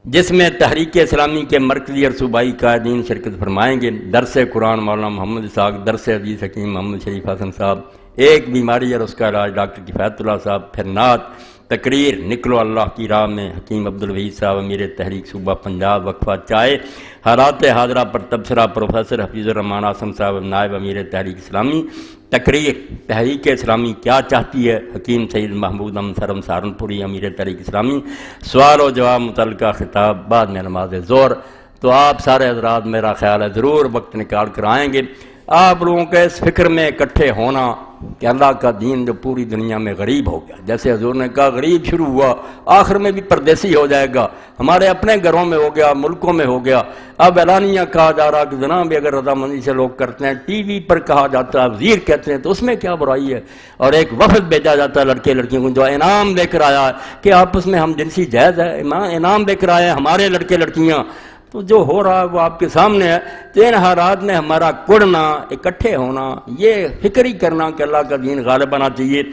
جس میں تحریک اسلامی کے مرکزی اور صوبائی قائدین شرکت فرمائیں گے۔ درس قرآن مولانا محمد اسحاق، درس حدیث حکیم محمد شریف حسن صاحب، ایک بیماری اور اس کا علاج ڈاکٹر کفایت اللہ صاحب، پھر نعت، تقریر نکلو اللہ کی راہ میں حکیم عبدالوحید صاحب امیر تحریک صوبہ پنجاب، وقفہ چائے، حالات حاضرہ پر تبصرہ پروفیسر حفیظ الرحمان آسم صاحب نائب امیر تحریک اسلامی، تقریر تحریک اسلامی کیا چاہتی ہے حکیم سید محمود امسرم سہارنپوری امیر تحریک اسلامی، سوال و جواب متعلقہ خطاب بعد میں نماز ظہر۔ تو آپ سارے حضرات میرا خیال ہے ضرور وقت نکال کر آئیں گے۔ آپ لوگوں کے اس فکر میں اکٹھے ہونا کہ اللہ کا دین جو پوری دنیا میں غریب ہو گیا، جیسے حضور نے کہا غریب شروع ہوا آخر میں بھی پردیسی ہو جائے گا، ہمارے اپنے گھروں میں ہو گیا، ملکوں میں ہو گیا، اب اعلانیہ کہا جا رہا کہ جناب بھی اگر رضامندی سے لوگ کرتے ہیں، ٹی وی پر کہا جاتا ہے، وزیر کہتے ہیں، تو اس میں کیا برائی ہے؟ اور ایک وفد بھیجا جاتا ہے لڑکے لڑکیوں کو جو انعام لے کر آیا ہے کہ آپس میں ہم جنسی جائز ہے، انعام لے کر آئے ہیں ہمارے لڑکے لڑکیاں، تو جو ہو رہا ہے وہ آپ کے سامنے ہے۔ تو ان حالات میں ہمارا کڑنا، اکٹھے ہونا، یہ فکر ہی کرنا کہ اللہ کا دین غالب آنا چاہیے،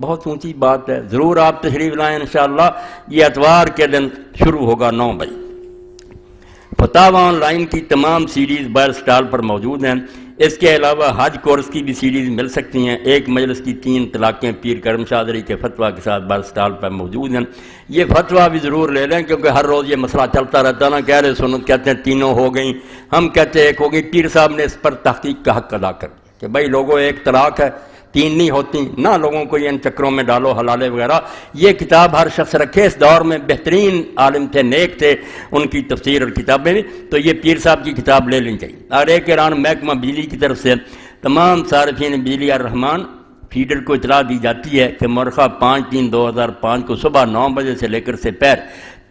بہت اونچی بات ہے۔ ضرور آپ تشریف لائیں انشاءاللہ۔ یہ اتوار کے دن شروع ہوگا 9 بجے۔ فتاوی آن لائن کی تمام سیریز بائر سٹال پر موجود ہیں۔ اس کے علاوہ حج کورس کی بھی سیریز مل سکتی ہیں۔ ایک مجلس کی 3 طلاقیں پیر کرم شاہ کے فتویٰ کے ساتھ بائر سٹال پر موجود ہیں۔ یہ فتویٰ بھی ضرور لے لیں، کیونکہ ہر روز یہ مسئلہ چلتا رہتا ہے نا، کہہ رہے سنت کہتے ہیں 3 ہو گئیں، ہم کہتے ہیں 1 ہو گئی۔ پیر صاحب نے اس پر تحقیق کا حق ادا کر دیا کہ بھائی لوگوں 1 طلاق ہے، 3 نہیں ہوتی، نہ لوگوں کو یہ ان چکروں میں ڈالو حلالے وغیرہ۔ یہ کتاب ہر شخص رکھے۔ اس دور میں بہترین عالم تھے، نیک تھے، ان کی تفسیر اور کتابیں بھی، تو یہ پیر صاحب کی کتاب لے لینی چاہیے۔ اور ایک اعلان محکمہ بجلی کی طرف سے تمام صارفین بجلی الرحمان فیڈر کو اطلاع دی جاتی ہے کہ مرخہ 5/3/2005 کو صبح 9 بجے سے لے کر سپہر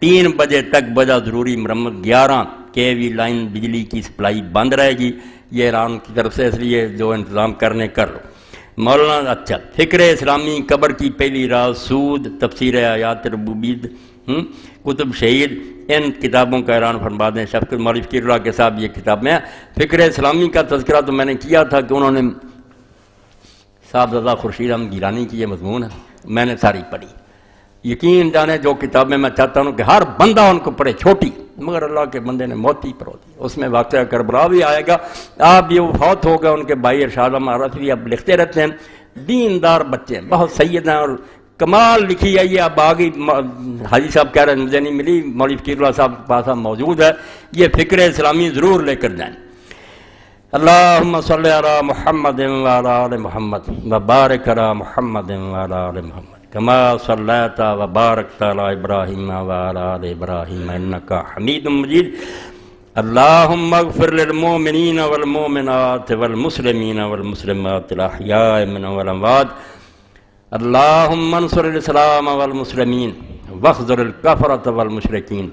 3 بجے تک بجا ضروری مرمت 11 KV لائن بجلی کی سپلائی بند رہے گی۔ یہ اعلان کی طرف سے، اس لیے جو انتظام کرنے کر لو۔ مولانا اچھا فکر اسلامی، قبر کی پہلی راز، سود، تفسیر آیات ربوبیت، کتب شہید، ان کتابوں کا اعلان فرما دیں۔ شفقت مولوی فقیر اللہ کے صاحب یہ کتاب میں فکر اسلامی کا تذکرہ تو میں نے کیا تھا کہ انہوں نے صاحبزادہ خورشید احمد گیلانی کی یہ مضمون ہے، میں نے ساری پڑھی۔ یقین جانے جو کتابیں میں چاہتا ہوں کہ ہر بندہ ان کو پڑھے، چھوٹی، مگر اللہ کے بندے نے موت ہی پرو دی۔ اس میں واقعہ کربلا بھی آئے گا۔ آپ یہ فوت ہو گئے، ان کے بھائی ارشاد احمد عرفی اب لکھتے رہتے ہیں، دیندار بچے ہیں، بہت سید ہیں اور کمال لکھی ہے۔ یہ اب آگئی، حاجی صاحب کہہ رہے ہیں مجھے نہیں ملی، مولوی فقیر اللہ صاحب کے پاس موجود ہے۔ یہ فکر اسلامی ضرور لے کر جائیں۔ اللہم صلی علی محمد وعلی آل محمد وبارک علی محمد وعلی آل محمد کما صلیت وبارکت علی ابراہیم وعلی آل ابراہیم انک حمید مجید۔ اللہم اغفر للمؤمنین والمؤمنات والمسلمین والمسلمات الاحیاء منهم والاموات۔ اللہم انصر الاسلام والمسلمین واخذل الکفرۃ والمشرکین۔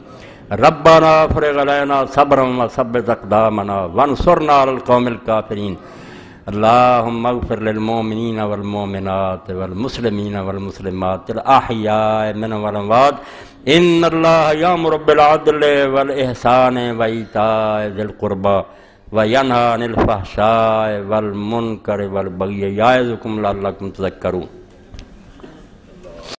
ربنا افرغ علینا صبرا وثبت اقدامنا وانصرنا علی القوم الکافرین۔ اللہم اغفر للمؤمنین والمؤمنات والمسلمین والمسلمات الاحیاء منهم والاموات۔ ان اللہ یامر بالعدل والاحسان وایتاء ذی القربی وینہی عن الفحشاء والمنکر والبغی یعظکم لعلکم تذکرون۔